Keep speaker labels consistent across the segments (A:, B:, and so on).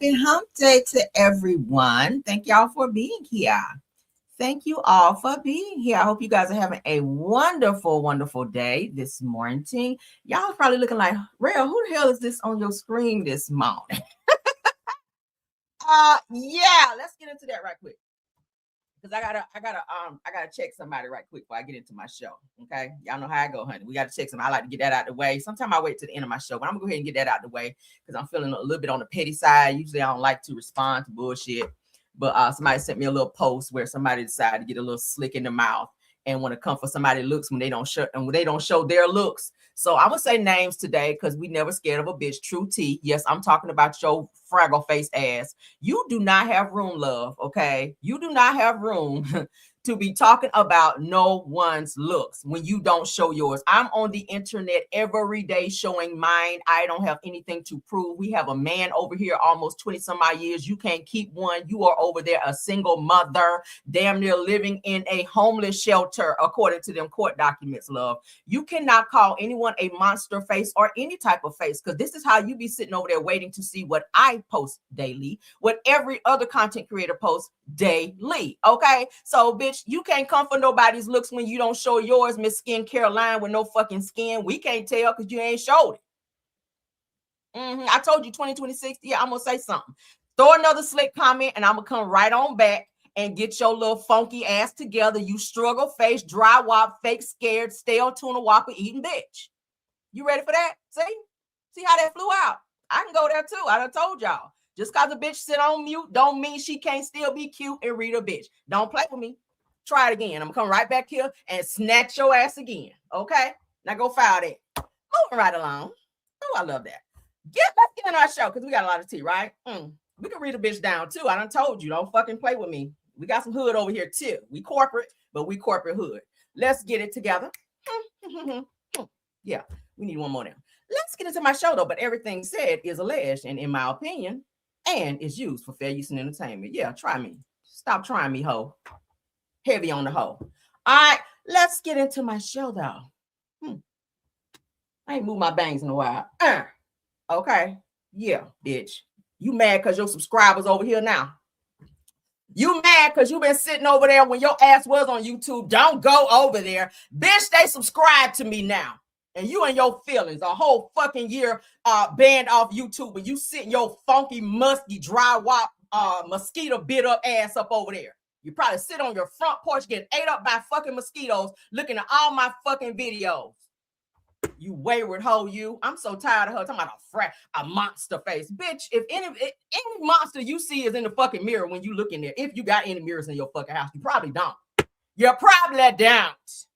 A: Happy hump day to everyone. Thank y'all for being here. Thank you all for being here. I hope you guys are having a wonderful, wonderful day this morning. Y'all are probably looking like, Rael, who the hell is this on your screen this morning? Yeah, let's get into that right quick. Because I gotta check somebody right quick before I get into my show. Okay, y'all know how I go, honey. We gotta check somebody. I like to get that out the way. Sometimes I wait to the end of my show, but I'm gonna go ahead and get that out the way because I'm feeling a little bit on the petty side. Usually, I don't like to respond to bullshit, but somebody sent me a little post where somebody decided to get a little slick in the mouth and want to come for somebody's looks when they don't show their looks. So I'm gonna say names today because we never scared of a bitch. True T. Yes, I'm talking about your fraggle face ass. You do not have room, love. Okay, you do not have room to be talking about no one's looks when you don't show yours. I'm on the internet every day showing mine. I don't have anything to prove. We have a man over here almost 20 some odd years. You can't keep one. You are over there a single mother, damn near living in a homeless shelter according to them court documents, love. You cannot call anyone a monster face or any type of face because this is how you be sitting over there waiting to see what I post daily, what every other content creator posts daily. Okay, so bitch, you can't come for nobody's looks when you don't show yours, Miss Skin Caroline with no fucking skin. We can't tell because you ain't showed it. I told you 2026. Yeah, I'm gonna say something. Throw another slick comment and I'm gonna come right on back and get your little funky ass together. You struggle face, dry wop, fake scared, stale tuna whopper eating bitch. You ready for that? See how that flew out? I can go there too. I done told y'all. Just because a bitch sit on mute don't mean she can't still be cute and read a bitch. Don't play with me. Try it again. I'm gonna come right back here and snatch your ass again. Okay? Now go file that. Moving right along. Oh, I love that. Let's get in our show because we got a lot of tea, right? We can read a bitch down too. I done told you, don't fucking play with me. We got some hood over here too. We corporate, but we corporate hood. Let's get it together. Yeah, we need one more now. Let's get into my show though, but everything said is alleged and in my opinion, and is used for fair use and entertainment. Yeah, try me. Stop trying me, ho. Heavy on the hoe. All right, let's get into my show though. I ain't moved my bangs in a while. Okay, yeah, bitch. You mad because your subscribers over here now? You mad because you been sitting over there when your ass was on YouTube? Don't go over there. Bitch, they subscribe to me now. And you and your feelings, a whole fucking year banned off YouTube, and you sitting your funky, musky, dry wop, mosquito bit up ass up over there. You probably sit on your front porch getting ate up by fucking mosquitoes looking at all my fucking videos. You wayward hoe, you. I'm so tired of her talking about a monster face. Bitch, if any monster you see is in the fucking mirror when you look in there, if you got any mirrors in your fucking house, you probably don't. You probably don't.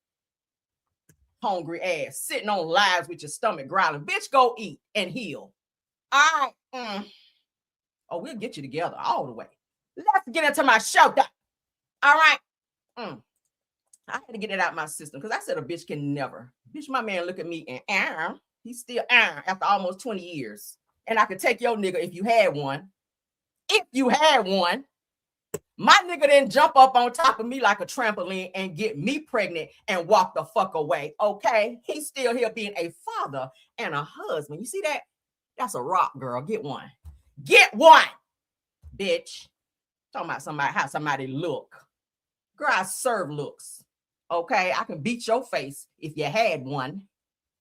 A: Hungry ass, sitting on lives with your stomach growling. Bitch, go eat and heal. All right. Oh, we'll get you together all the way. Let's get into my show, though. All right. I had to get it out of my system because I said a bitch can never. Bitch, my man look at me and he's still after almost 20 years. And I could take your nigga if you had one. If you had one. My nigga didn't jump up on top of me like a trampoline and get me pregnant and walk the fuck away. Okay? He's still here being a father and a husband. You see that? That's a rock, girl. Get one. Get one, bitch. Talking about how somebody look. Girl, I serve looks. Okay? I can beat your face if you had one.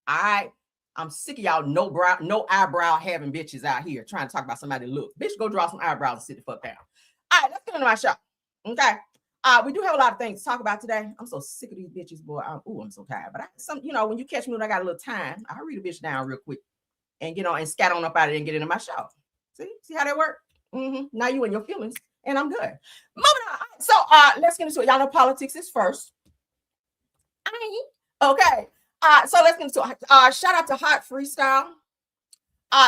A: All right? I'm sick of y'all no eyebrow having bitches out here trying to talk about somebody look. Bitch, go draw some eyebrows and sit the fuck down. All right, let's get into my show. Okay. We do have a lot of things to talk about today. I'm so sick of these bitches, boy. I'm so tired. But when you catch me when I got a little time, I'll read a bitch down real quick and and scat on up out of it and get into my show. See how that works? Now you in your feelings, and I'm good. Moving on. So let's get into it. Y'all know politics is first. Okay. So let's get into it. Shout out to Hot Freestyle.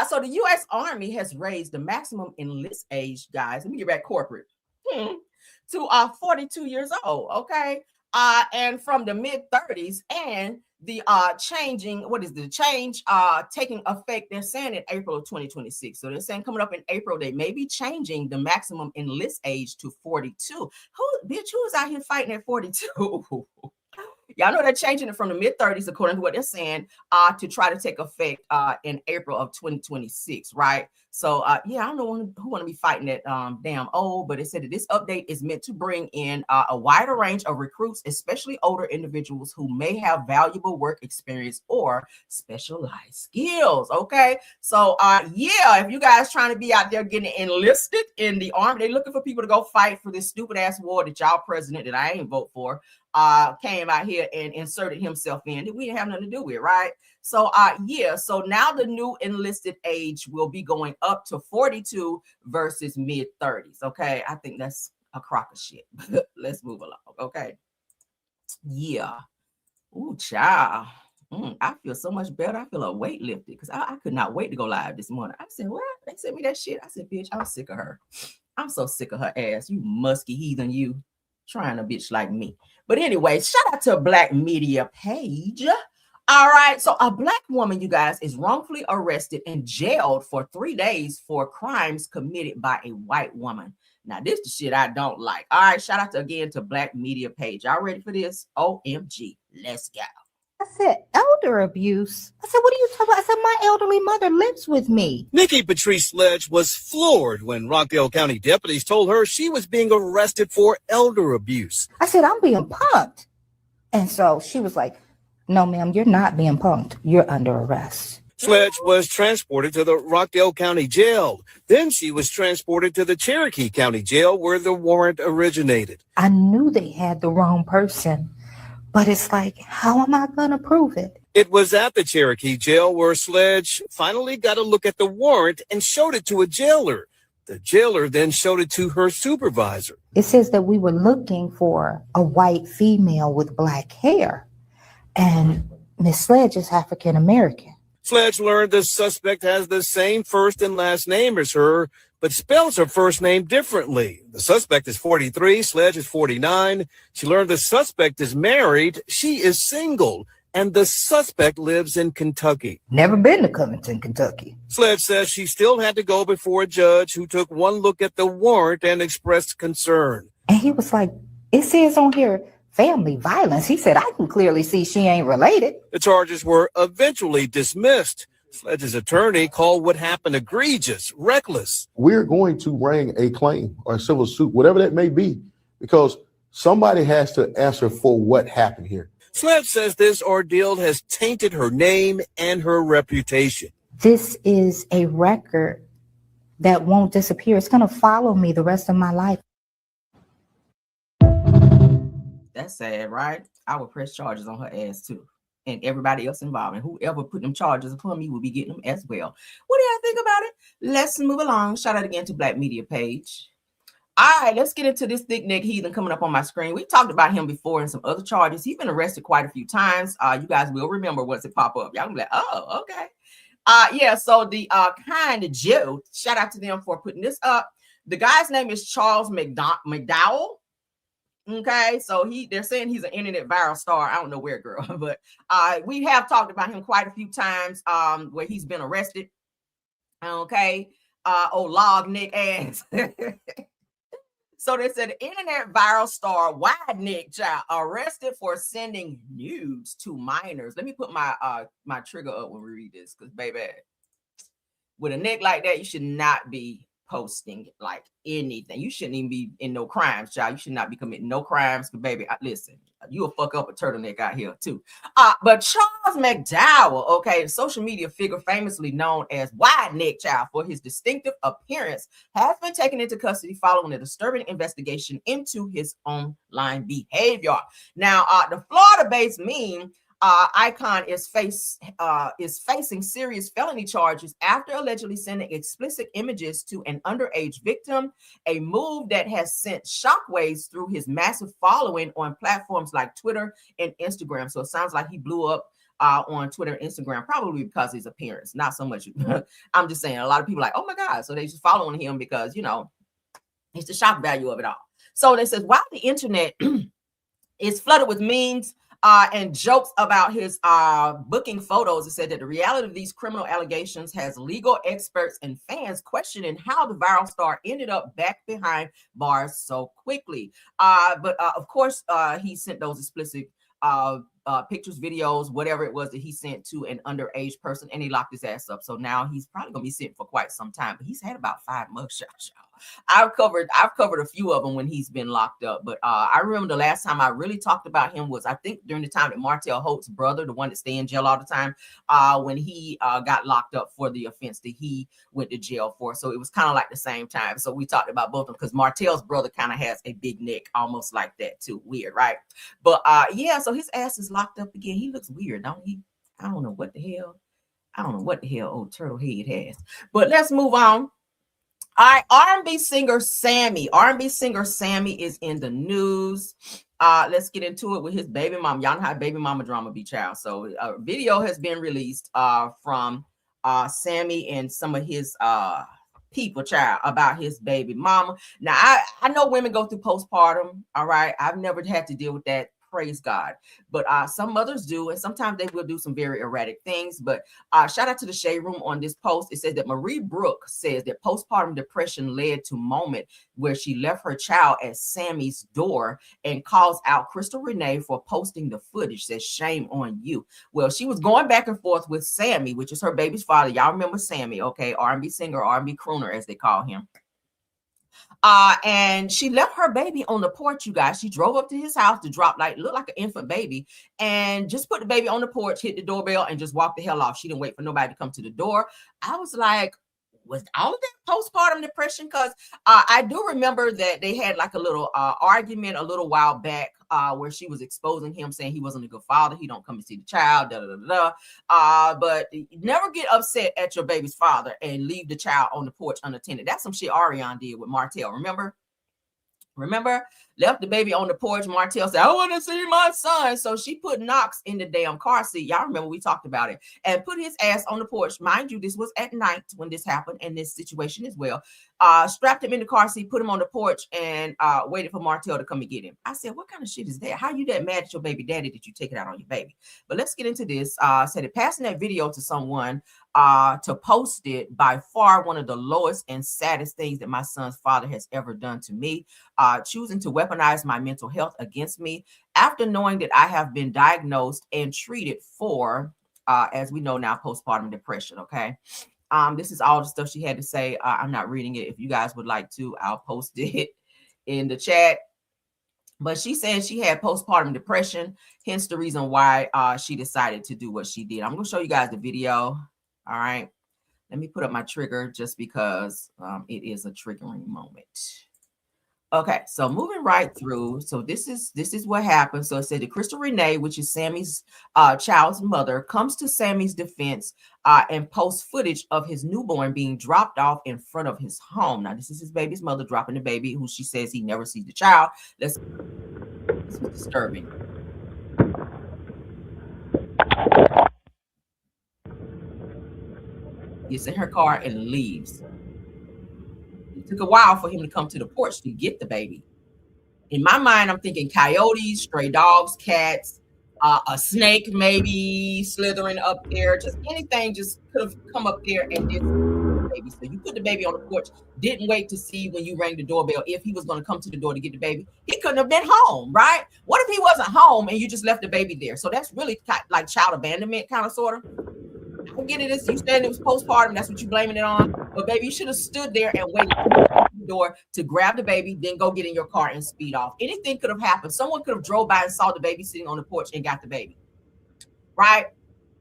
A: So the U.S. Army has raised the maximum enlist age, guys. Let me get back corporate. To 42 years old. Okay. And from the mid-30s, and the change taking effect, they're saying in April of 2026. So they're saying coming up in April, they may be changing the maximum enlist age to 42. Who is out here fighting at 42? Y'all know they're changing it from the mid-30s, according to what they're saying, to try to take effect in April of 2026, right? So yeah, I don't know who want to be fighting that damn old, but it said that this update is meant to bring in a wider range of recruits, especially older individuals who may have valuable work experience or specialized skills. Okay, so yeah, if you guys trying to be out there getting enlisted in the army, they looking for people to go fight for this stupid ass war that y'all president that I ain't vote for came out here and inserted himself in that we didn't have nothing to do with, right? So yeah, so now the new enlisted age will be going up to 42 versus mid 30s. Okay, I think that's a crock of shit. Let's move along. Okay, yeah. Ooh, child. I feel so much better. I feel a weight lifted because I could not wait to go live this morning. I said, what? They sent me that shit. I said, bitch, I'm sick of her. I'm so sick of her ass. You musky heathen, you trying a bitch like me. But anyway, shout out to Black Media Page. All right, so a Black woman, you guys, is wrongfully arrested and jailed for 3 days for crimes committed by a white woman. Now, this is the shit I don't like. All right, shout out again to Black Media Page. Y'all ready for this? OMG, let's go.
B: I said, elder abuse? I said, what are you talking about? I said, my elderly mother lives with me.
C: Nikki Patrice Sledge was floored when Rockdale County deputies told her she was being arrested for elder abuse.
B: I said, I'm being punked. And so she was like, no, ma'am, you're not being punked. You're under arrest.
C: Sledge was transported to the Rockdale County Jail. Then she was transported to the Cherokee County Jail where the warrant originated.
B: I knew they had the wrong person, but it's like, how am I going to prove it?
C: It was at the Cherokee Jail where Sledge finally got a look at the warrant and showed it to a jailer. The jailer then showed it to her supervisor.
B: It says that we were looking for a white female with black hair. And Miss Sledge is African American.
C: Sledge learned the suspect has the same first and last name as her, but spells her first name differently. The suspect is 43, Sledge is 49. She learned the suspect is married, she is single, and the suspect lives in Kentucky.
B: Never been to Covington, Kentucky.
C: Sledge says she still had to go before a judge who took one look at the warrant and expressed concern.
B: And he was like, it says on here, family violence. He said, I can clearly see she ain't related.
C: The charges were eventually dismissed. Sledge's attorney called what happened egregious, reckless.
D: We're going to bring a claim or a civil suit, whatever that may be, because somebody has to answer for what happened here.
C: Sledge says this ordeal has tainted her name and her reputation.
B: This is a record that won't disappear. It's going to follow me the rest of my life.
A: That's sad, right? I would press charges on her ass too. And everybody else involved. And whoever put them charges upon me will be getting them as well. What do y'all think about it? Let's move along. Shout out again to Black Media Page. All right, let's get into this thick neck heathen coming up on my screen. We talked about him before and some other charges. He's been arrested quite a few times. You guys will remember once it pop up. Y'all gonna be like, oh, okay. Yeah, so the Kind Joe, shout out to them for putting this up. The guy's name is Charles McDowell. Okay, so they're saying he's an internet viral star. I don't know where, girl, but we have talked about him quite a few times where he's been arrested. Okay, old log neck ass. So they said the internet viral star wide neck child arrested for sending nudes to minors. Let me put my my trigger up when we read this, because baby, with a neck like that, you should not be posting like anything. You shouldn't even be in no crimes, child. You should not be committing no crimes. But baby, listen, you'll fuck up a turtleneck out here too. But Charles McDowell, okay, a social media figure famously known as Wide Neck Child for his distinctive appearance, has been taken into custody following a disturbing investigation into his online behavior. Now, the Florida-based meme icon is facing serious felony charges after allegedly sending explicit images to an underage victim, a move that has sent shockwaves through his massive following on platforms like Twitter and Instagram. So it sounds like he blew up on Twitter and Instagram, probably because of his appearance, not so much. I'm just saying, a lot of people are like, oh my God, so they just following him because, you know, it's the shock value of it all. So they says, while the internet is flooded with memes and jokes about his booking photos, it said that the reality of these criminal allegations has legal experts and fans questioning how the viral star ended up back behind bars so quickly. But of course, he sent those explicit pictures, videos, whatever it was that he sent to an underage person, and he locked his ass up. So now he's probably gonna be sitting for quite some time. But he's had about 5 mugshots, y'all. I've covered a few of them when he's been locked up. But I remember the last time I really talked about him was, I think, during the time that Martell Holt's brother, the one that stay in jail all the time, when he got locked up for the offense that he went to jail for. So it was kind of like the same time. So we talked about both of them, because Martell's brother kind of has a big neck, almost like that too. Weird, right? But yeah, so his ass is locked up again. He looks weird, don't he? I don't know what the hell old turtle head has. But let's move on. All right, R&B singer Sammy is in the news. Let's get into it with his baby mom. Y'all know how baby mama drama be, child. So a video has been released from Sammy and some of his people, child, about his baby mama. Now, I know women go through postpartum. All right, I've never had to deal with that. Praise God. But some mothers do, and sometimes they will do some very erratic things. But shout out to the Shade Room on this post. It says that Marie Brooke says that postpartum depression led to a moment where she left her child at Sammy's door and calls out Crystal Renee for posting the footage. Says, shame on you. Well, she was going back and forth with Sammy, which is her baby's father. Y'all remember Sammy, okay? R&B singer, R&B crooner, as they call him. And she left her baby on the porch, you guys. She drove up to his house to drop, looked like an infant baby, and just put the baby on the porch, hit the doorbell, and just walked the hell off. She didn't wait for nobody to come to the door. I was like, was all of that postpartum depression? Because I do remember that they had like a little argument a little while back where she was exposing him, saying he wasn't a good father. He don't come and see the child, but never get upset at your baby's father and leave the child on the porch unattended. That's some shit Ariana did with Martell. Remember? Left the baby on the porch. Martell said, I want to see my son. So she put Knox in the damn car seat. Y'all remember we talked about it. And put his ass on the porch. Mind you, this was at night when this happened, and this situation as well. Strapped him in the car seat, put him on the porch, and waited for Martell to come and get him. I said, what kind of shit is that? How you that mad at your baby daddy that you take it out on your baby? But let's get into this. Said it, passing that video to someone to post it, by far one of the lowest and saddest things that my son's father has ever done to me. Choosing to weaponize my mental health against me after knowing that I have been diagnosed and treated for, as we know now, postpartum depression. Okay. This is all the stuff she had to say. I'm not reading it. If you guys would like to, I'll post it in the chat. But she said she had postpartum depression, hence the reason why she decided to do what she did. I'm going to show you guys the video. All right. Let me put up my trigger just because it is a triggering moment. Okay, so moving right through. So this is what happened. So it said that Crystal Renee, which is Sammy's child's mother, comes to Sammy's defense and posts footage of his newborn being dropped off in front of his home. Now, this is his baby's mother dropping the baby, who she says he never sees the child. This was disturbing. Gets in her car and leaves. It took a while for him to come to the porch to get the baby. In my mind, I'm thinking coyotes, stray dogs, cats, a snake maybe slithering up there. Just anything just could have come up there and did the baby. So you put the baby on the porch, didn't wait to see when you rang the doorbell if he was going to come to the door to get the baby. He couldn't have been home, right? What if he wasn't home and you just left the baby there? So that's really like child abandonment, kind of, sort of. I get it. You said it was postpartum. That's what you're blaming it on. But baby, you should have stood there and waited at the door to grab the baby, then go get in your car and speed off. Anything could have happened. Someone could have drove by and saw the baby sitting on the porch and got the baby, right?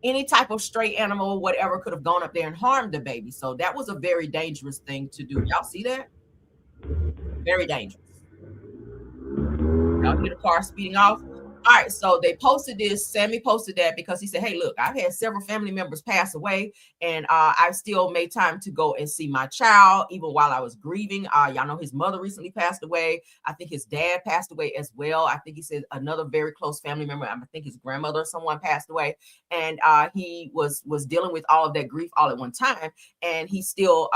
A: Any type of stray animal, whatever, could have gone up there and harmed the baby. So that was a very dangerous thing to do. Y'all see that? Very dangerous. Y'all hear the car speeding off? All right, so they posted this. Sammy posted that because he said, hey, look, I've had several family members pass away, and I still made time to go and see my child, even while I was grieving. Y'all know his mother recently passed away. I think his dad passed away as well. I think he said another very close family member, I think his grandmother or someone passed away. And he was dealing with all of that grief all at one time. And he still,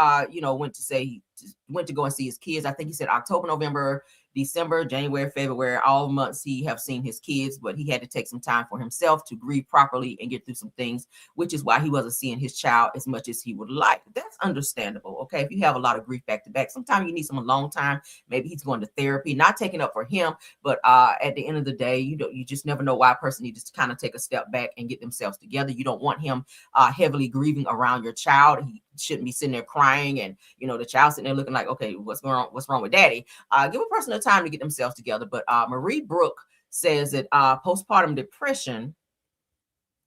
A: went to go and see his kids. I think he said October, November, December, January, February, all months he have seen his kids, but he had to take some time for himself to grieve properly and get through some things, which is why he wasn't seeing his child as much as he would like. That's understandable. Okay. If you have a lot of grief back to back, sometimes you need some alone time. Maybe he's going to therapy, not taking up for him, but at the end of the day, you just never know why a person needs to kind of take a step back and get themselves together. You don't want him heavily grieving around your child. He shouldn't be sitting there crying and the child sitting there looking like, okay, what's wrong with daddy? Give a person a time to get themselves together. But Marie Brooke says that postpartum depression,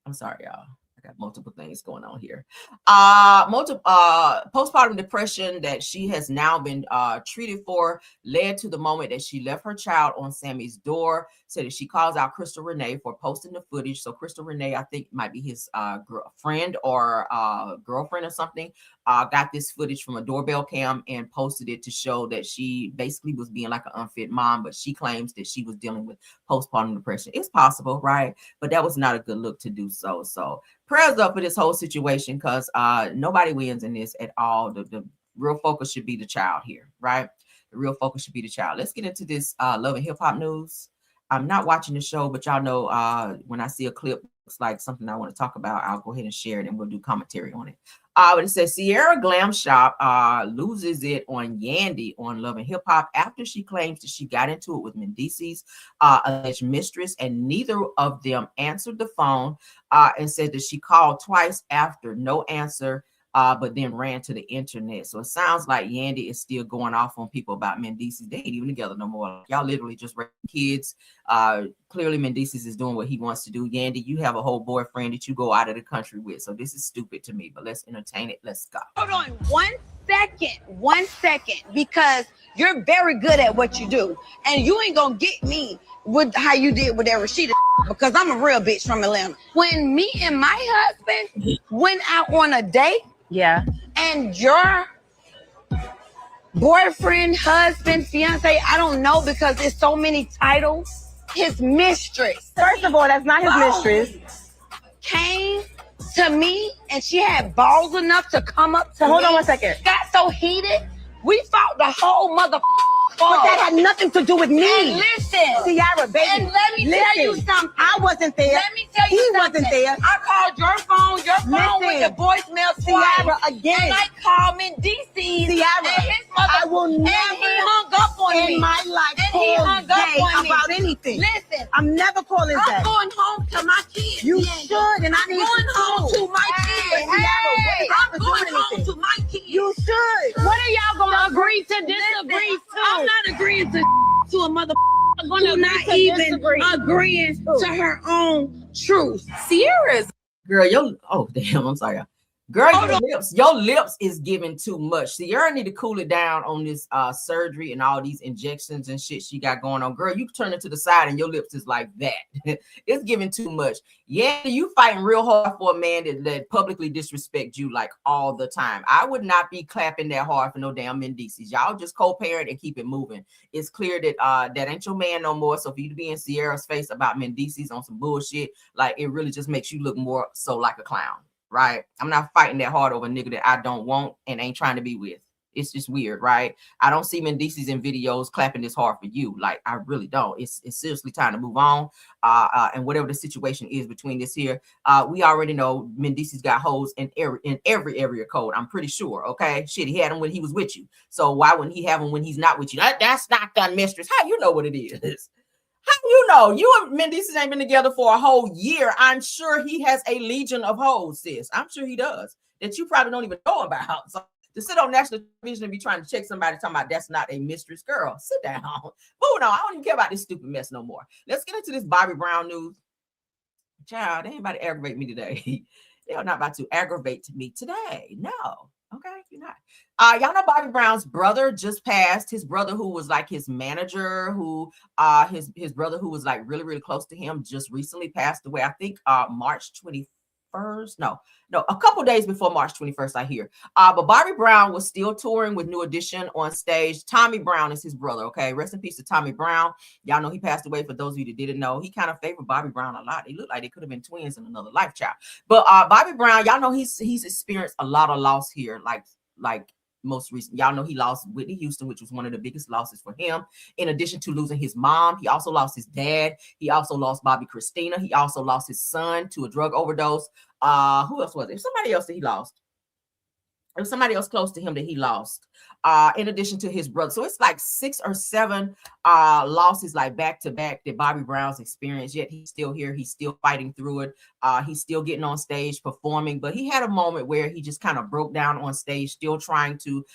A: I'm sorry, y'all, I got multiple things going on here. Postpartum depression that she has now been treated for led to the moment that she left her child on Sammy's door. Said that she calls out Crystal Renee for posting the footage. So Crystal Renee, I think might be his friend or girlfriend or something, got this footage from a doorbell cam and posted it to show that she basically was being like an unfit mom, but she claims that she was dealing with postpartum depression. It's possible, right? But that was not a good look to do so. So prayers up for this whole situation, because nobody wins in this at all. The real focus should be the child here, right? The real focus should be the child. Let's get into this Love and Hip Hop news. I'm not watching the show, but y'all know when I see a clip looks like something I want to talk about, I'll go ahead and share it and we'll do commentary on it. But it says Sierra Glam Shop loses it on Yandy on Love and Hip Hop after she claims that she got into it with Mendice's alleged mistress, and neither of them answered the phone, and said that she called twice after no answer, but then ran to the internet. So it sounds like Yandy is still going off on people about Mendice's. They ain't even together no more. Y'all literally just raising kids. Clearly Mendice's is doing what he wants to do. Yandy, you have a whole boyfriend that you go out of the country with. So this is stupid to me, but let's entertain it. Let's go.
E: Hold on 1 second, because you're very good at what you do. And you ain't gonna get me with how you did with that Rashida, because I'm a real bitch from Atlanta. When me and my husband went out on a date,
F: yeah,
E: and your boyfriend, husband, fiance, I don't know because there's so many titles, his mistress.
F: First of all, that's not his mistress.
E: Came to me and she had balls enough to come up to me.
F: Hold on 1 second.
E: Got so heated, we fought the whole mother.
F: But that had nothing to do with me.
E: And listen,
F: Ciara, baby.
E: And let me tell you something.
F: I wasn't there.
E: Let me tell you
F: he
E: something.
F: wasn't there.
E: I called your phone with the voicemail twice.
F: Ciara, again.
E: And I called Mendice's.
F: Ciara,
E: and his mother,
F: I will never
E: and he hung up on me.
F: in my life
E: and he hung up on me
F: about anything.
E: Listen,
F: I'm never calling
E: I'm
F: that.
E: going home to my kids.
F: You should, and I
E: I'm
F: need
E: going home
F: to
E: to my kids.
F: Hey,
E: I'm going home to my kids.
F: You should.
G: What are y'all gonna agree to disagree to?
E: I'm not agreeing to a mother
G: I'm gonna
E: who not even agreeing to her own truth.
A: Sierra's girl, I'm sorry. Girl, your lips is giving too much. Sierra need to cool it down on this surgery and all these injections and shit she got going on. Girl, you turn it to the side and your lips is like that. It's giving too much. Yeah, you fighting real hard for a man that publicly disrespect you like all the time. I would not be clapping that hard for no damn Mendices. Y'all just co-parent and keep it moving. It's clear that that ain't your man no more. So for you to be in Sierra's face about Mendices on some bullshit, like it really just makes you look more so like a clown. Right? I'm not fighting that hard over a nigga that I don't want and ain't trying to be with. It's just weird, right? I don't see Mendices in videos clapping this hard for you. Like, I really don't. It's seriously time to move on. And whatever the situation is between this here, we already know Mendices got hoes in every area code. I'm pretty sure. Okay, shit, he had them when he was with you. So why wouldn't he have them when he's not with you? That's not that mistress. How you know what it is? How you know? You and Mendices ain't been together for a whole year. I'm sure he has a legion of hoes, sis. I'm sure he does that you probably don't even know about. So to sit on national television and be trying to check somebody talking about that's not a mistress, girl, sit down. Moving on. I don't even care about this stupid mess no more. Let's get into this Bobby Brown news. Child, they ain't about to aggravate me today. They are not about to aggravate me today. No. Okay, you're not. Y'all know Bobby Brown's brother just passed. His brother, who was like his manager, who his brother who was like really, really close to him, just recently passed away. I think March 21st. No, a couple days before March 21st, I hear. But Bobby Brown was still touring with New Edition on stage. Tommy Brown is his brother. Okay, rest in peace to Tommy Brown. Y'all know he passed away. For those of you that didn't know, he kind of favored Bobby Brown a lot. They look like they could have been twins in another life, child. But Bobby Brown, y'all know he's experienced a lot of loss here, like most recent. Y'all know he lost Whitney Houston, which was one of the biggest losses for him. In addition to losing his mom, he also lost his dad. He also lost Bobby Christina. He also lost his son to a drug overdose. Who else was it? Somebody else that he lost. It was somebody else close to him that he lost, in addition to his brother. So it's like 6 or 7 losses, like back to back, that Bobby Brown's experienced. Yet he's still here. He's still fighting through it. He's still getting on stage performing. But he had a moment where he just kind of broke down on stage, still trying to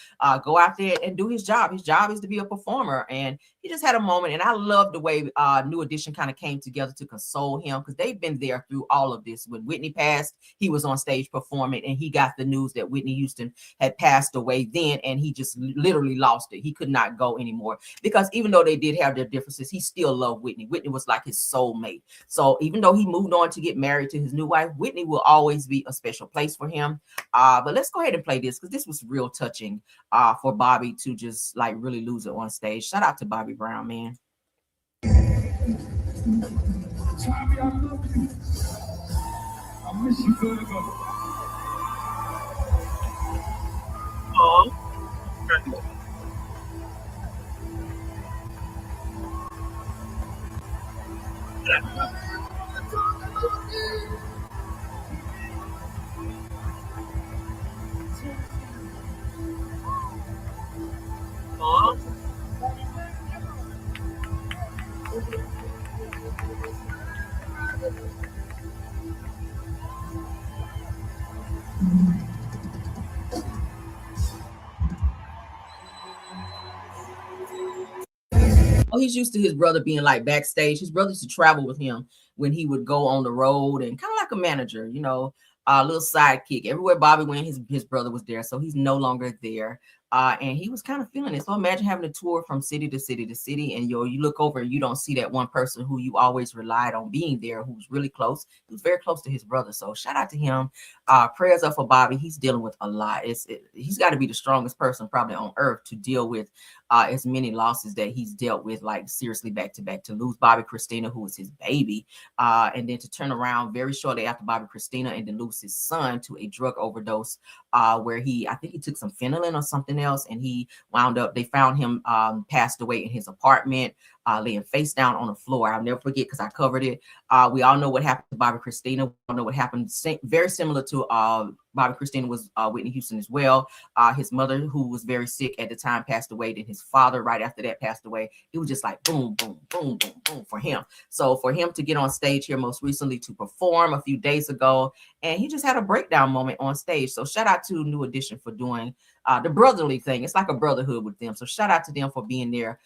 A: go out there and do his job. His job is to be a performer. And he just had a moment. And I love the way New Edition kind of came together to console him, because they've been there through all of this. When Whitney passed, he was on stage performing, and he got the news that Whitney Houston had passed away then, and he just literally lost it. He could not go anymore, because even though they did have their differences, he still loved Whitney. Whitney was like his soulmate. So even though he moved on to get married to his new wife, Whitney will always be a special place for him. But let's go ahead and play this, because this was real touching for Bobby to just like really lose it on stage. Shout out to Bobby Brown, man.
H: Tommy, I love you. I miss you forever.
A: Oh, he's used to his brother being like backstage. His brother used to travel with him when he would go on the road, and kind of like a manager, you know, a little sidekick. Everywhere Bobby went, his brother was there. So he's no longer there. And he was kind of feeling it. So imagine having a tour from city to city to city, and you look over and you don't see that one person who you always relied on being there, who's really close. He was very close to his brother. So shout out to him. Prayers up for Bobby. He's dealing with a lot. He's got to be the strongest person probably on earth to deal with as many losses that he's dealt with, like seriously back to back. To lose Bobby Christina, who was his baby, and then to turn around very shortly after Bobby Christina and then lose his son to a drug overdose, where I think he took some phenylalanine or something else, and he wound up, they found him passed away in his apartment, laying face down on the floor. I'll never forget, because I covered it. We all know what happened to Bobby Christina. We all know what happened, very similar to Bobby Christina was Whitney Houston as well. His mother, who was very sick at the time, passed away. Then his father, right after that, passed away. It was just like boom, boom, boom, boom, boom for him. So for him to get on stage here most recently to perform a few days ago, and he just had a breakdown moment on stage. So shout out to New Edition for doing the brotherly thing. It's like a brotherhood with them. So shout out to them for being there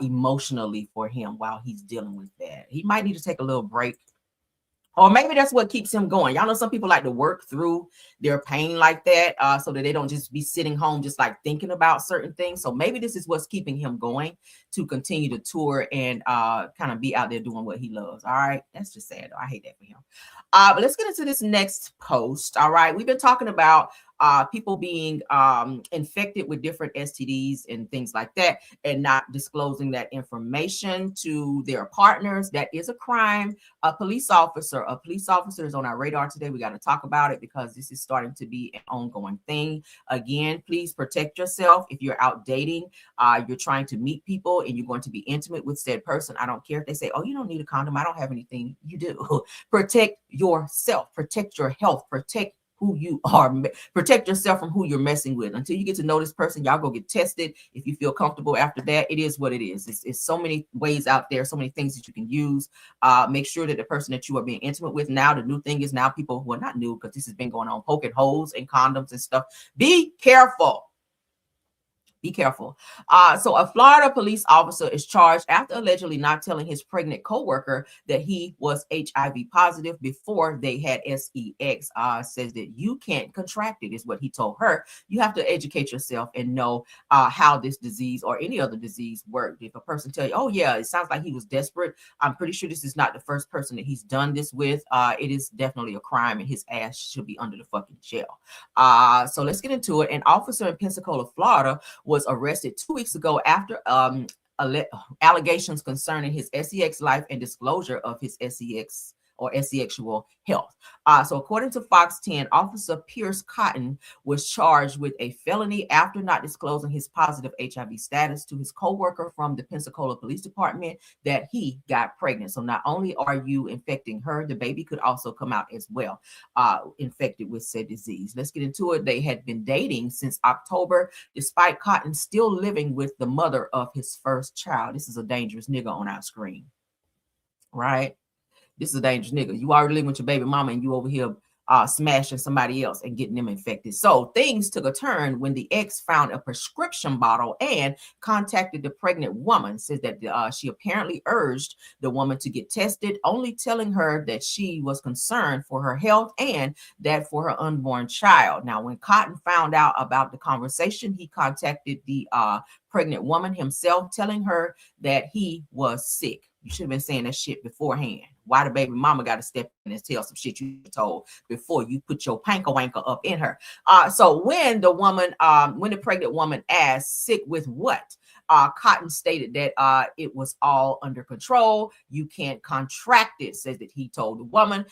A: emotionally for him while he's dealing with that. He might need to take a little break, or maybe that's what keeps him going. Y'all know some people like to work through their pain like that, so that they don't just be sitting home just like thinking about certain things. So maybe this is what's keeping him going to continue to tour and kind of be out there doing what he loves. All right, that's just sad though. I hate that for him. But let's get into this next post. All right, we've been talking about people being infected with different STDs and things like that, and not disclosing that information to their partners. That is a crime. A police officer is on our radar today. We got to talk about it, because this is starting to be an ongoing thing. Again, please protect yourself. If you're out dating, you're trying to meet people, and you're going to be intimate with said person, I don't care if they say, oh, you don't need a condom, I don't have anything. You do. Protect yourself, protect your health, protect who you are, protect yourself from who you're messing with. Until you get to know this person, y'all go get tested. If you feel comfortable after that, it is what it is. It's so many ways out there, so many things that you can use. Make sure that the person that you are being intimate with now, the new thing is now people who are not new, because this has been going on, poking holes in condoms and stuff. Be careful. Be careful. So a Florida police officer is charged after allegedly not telling his pregnant coworker that he was HIV positive before they had sex. Says that you can't contract it, is what he told her. You have to educate yourself and know how this disease or any other disease works. If a person tell you, oh yeah, it sounds like he was desperate, I'm pretty sure this is not the first person that he's done this with. It is definitely a crime, and his ass should be under the fucking jail. So let's get into it. An officer in Pensacola, Florida, was arrested 2 weeks ago after allegations concerning his sex life and disclosure of his sex or sexual health. So according to Fox 10, Officer Pierce Cotton was charged with a felony after not disclosing his positive HIV status to his co-worker from the Pensacola Police Department that he got pregnant. So not only are you infecting her, the baby could also come out as well, infected with said disease. Let's get into it. They had been dating since October, despite Cotton still living with the mother of his first child. This is a dangerous nigga on our screen, right? This is a dangerous nigga. You already living with your baby mama and you over here smashing somebody else and getting them infected. So things took a turn when the ex found a prescription bottle and contacted the pregnant woman. Says that she apparently urged the woman to get tested, only telling her that she was concerned for her health and that for her unborn child. Now, when Cotton found out about the conversation, he contacted the pregnant woman himself, telling her that he was sick. You should have been saying that shit beforehand. Why the baby mama got to step in and tell some shit you told before you put your panka wanker up in her? So when the pregnant woman asked, sick with what? Cotton stated that it was all under control. You can't contract it, says that he told the woman.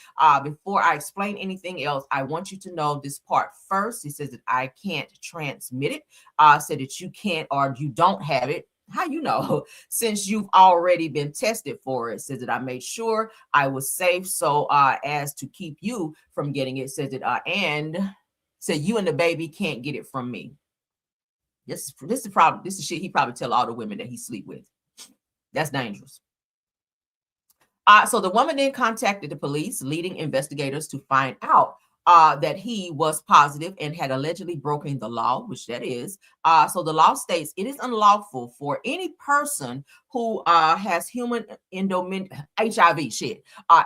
A: Before I explain anything else, I want you to know this part first. He says that I can't transmit it. Said that you can't or you don't have it. How you know? Since you've already been tested for it. Says that I made sure I was safe so as to keep you from getting it. Says that and said you and the baby can't get it from me. This is the problem. This is shit he probably tell all the women that he sleep with. That's dangerous. So the woman then contacted the police, leading investigators to find out that he was positive and had allegedly broken the law, which that is. So the law states it is unlawful for any person who has human HIV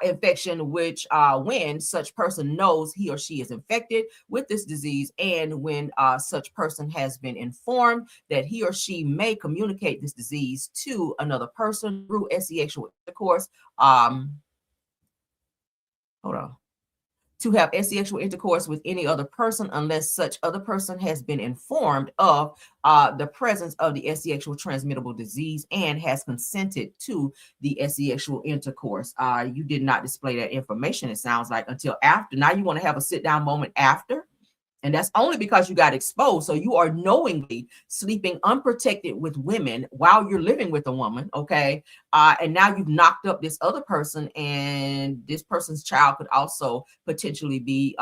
A: infection, which when such person knows he or she is infected with this disease, and when such person has been informed that he or she may communicate this disease to another person through sexual intercourse. To have sexual intercourse with any other person unless such other person has been informed of the presence of the sexual transmittable disease and has consented to the sexual intercourse. You did not display that information, it sounds like, until after. Now you want to have a sit-down moment after. And that's only because you got exposed. So you are knowingly sleeping unprotected with women while you're living with a woman, okay? And now you've knocked up this other person, and this person's child could also potentially be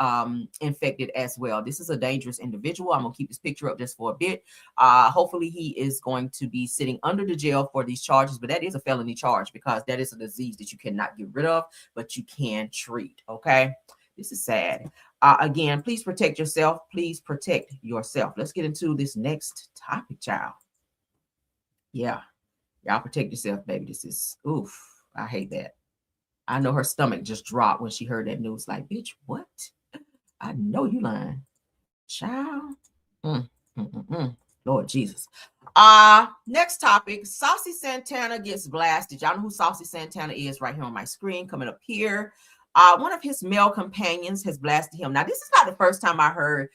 A: infected as well. This is a dangerous individual. I'm gonna keep this picture up just for a bit. Hopefully he is going to be sitting under the jail for these charges, but that is a felony charge because that is a disease that you cannot get rid of, but you can treat, okay? This is sad. Again, please protect yourself. Please protect yourself. Let's get into this next topic, child. Yeah. Y'all protect yourself, baby. This is, oof. I hate that. I know her stomach just dropped when she heard that news. Like, bitch, what? I know you lying. Child. Lord Jesus. Next topic. Saucy Santana gets blasted. Y'all know who Saucy Santana is right here on my screen coming up here. One of his male companions has blasted him. Now, this is not the first time I heard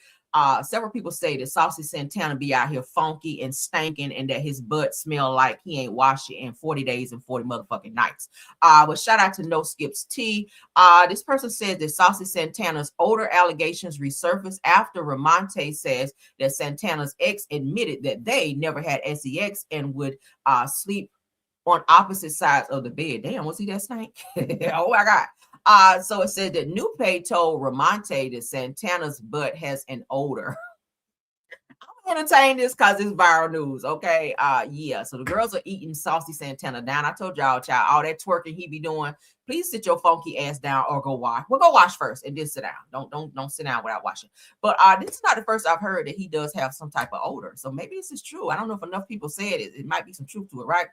A: several people say that Saucy Santana be out here funky and stinking and that his butt smell like he ain't washed it in 40 days and 40 motherfucking nights. But shout out to No Skips T. This person says that Saucy Santana's older allegations resurfaced after Ramonte says that Santana's ex admitted that they never had sex and would sleep on opposite sides of the bed. Damn, was he that stank? Oh my God. So it said that Nupe told Ramonte that Santana's butt has an odor. I'm entertain this because it's viral news, okay? Yeah, so the girls are eating Saucy Santana down. I told y'all, child, all that twerking he be doing, please sit your funky ass down or go wash. Well, go wash first and then sit down. Don't sit down without washing. But this is not the first I've heard that he does have some type of odor. So maybe this is true. I don't know if enough people said it. It might be some truth to it, right?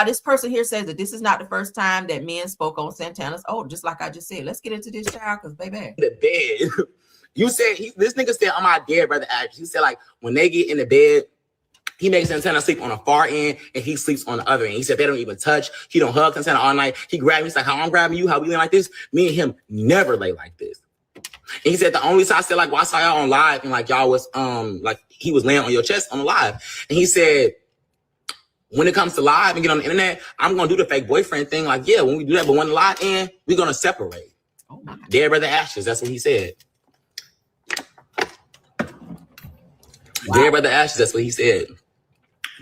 A: This person here says that this is not the first time that men spoke on Santana's odor, just like I just said. Let's get into this, child, because baby.
I: The bed. You said this nigga said, "I'm my dead brother actress." He said, like, when they get in the bed, he makes Santana sleep on the far end and he sleeps on the other end. He said they don't even touch. He don't hug Santana all night. He grabbed me. He's like, "How I'm grabbing you? How we lay like this?" Me and him never lay like this. And he said the only time I said, like, well, I saw y'all on live and like y'all was like he was laying on your chest on the live. And he said, when it comes to live and get on the internet, I'm gonna do the fake boyfriend thing. Like, yeah, when we do that, but when the live in, we're gonna separate.
A: Oh my.
I: Dead brother ashes. That's what he said. Wow. Dead brother ashes. That's what he said.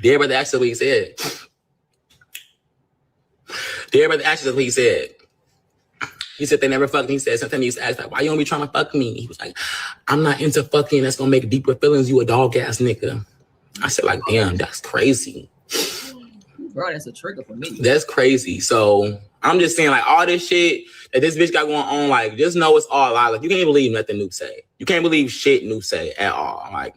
I: Dead brother ashes. That's what he said. Dead brother ashes. That's what he said. He said they never fucked me. He said sometimes he used to ask like, why you don't be trying to fuck me? He was like, I'm not into fucking. That's gonna make deeper feelings. You a dog ass nigga. I said like, damn, that's crazy.
A: Bro, that's a trigger for me.
I: That's crazy. So I'm just saying, like, all this shit that this bitch got going on, like, just know it's all lie. Like, you can't believe nothing Nuke say. You can't believe shit Nuke say at all. Like,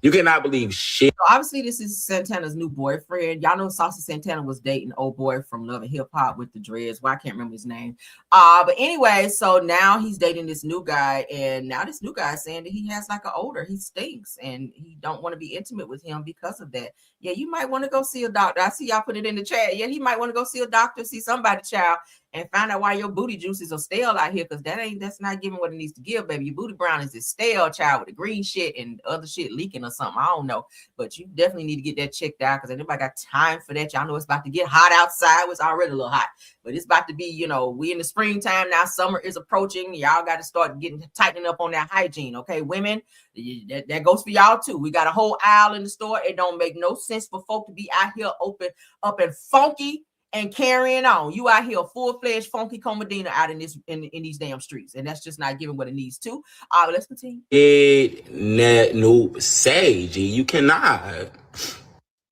I: you cannot believe shit.
A: So obviously, this is Santana's new boyfriend. Y'all know Saucy Santana was dating old boy from Love and Hip Hop with the dreads. Well, I can't remember his name. But anyway, so now he's dating this new guy, and now this new guy is saying that he has like an odor. He stinks, and he don't want to be intimate with him because of that. Yeah, you might want to go see a doctor. I see y'all put it in the chat. Yeah, he might want to go see a doctor, see somebody, child, and find out why your booty juices are stale out here, because that's not giving what it needs to give, baby. Your booty brown is stale, child, with the green shit and other shit leaking or something. I don't know, but you definitely need to get that checked out, because anybody got time for that. Y'all know it's about to get hot outside. It's already a little hot, but it's about to be, you know, we in the springtime now. Summer is approaching. Y'all got to start tightening up on that hygiene, okay, women? That goes for y'all too. We got a whole aisle in the store. It don't make no sense for folk to be out here open up and funky and carrying on. You out here full-fledged funky comedina out in these damn streets, and that's just not giving what it needs to. Let's continue.
I: Noob say, G, you cannot.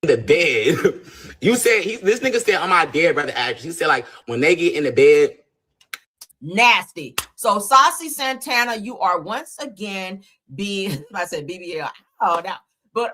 I: The bed. You said this nigga said on my dead brother actress. He said like when they get in the bed.
A: Nasty. So Saucy Santana, you are once again being, I said BBL. Oh no. But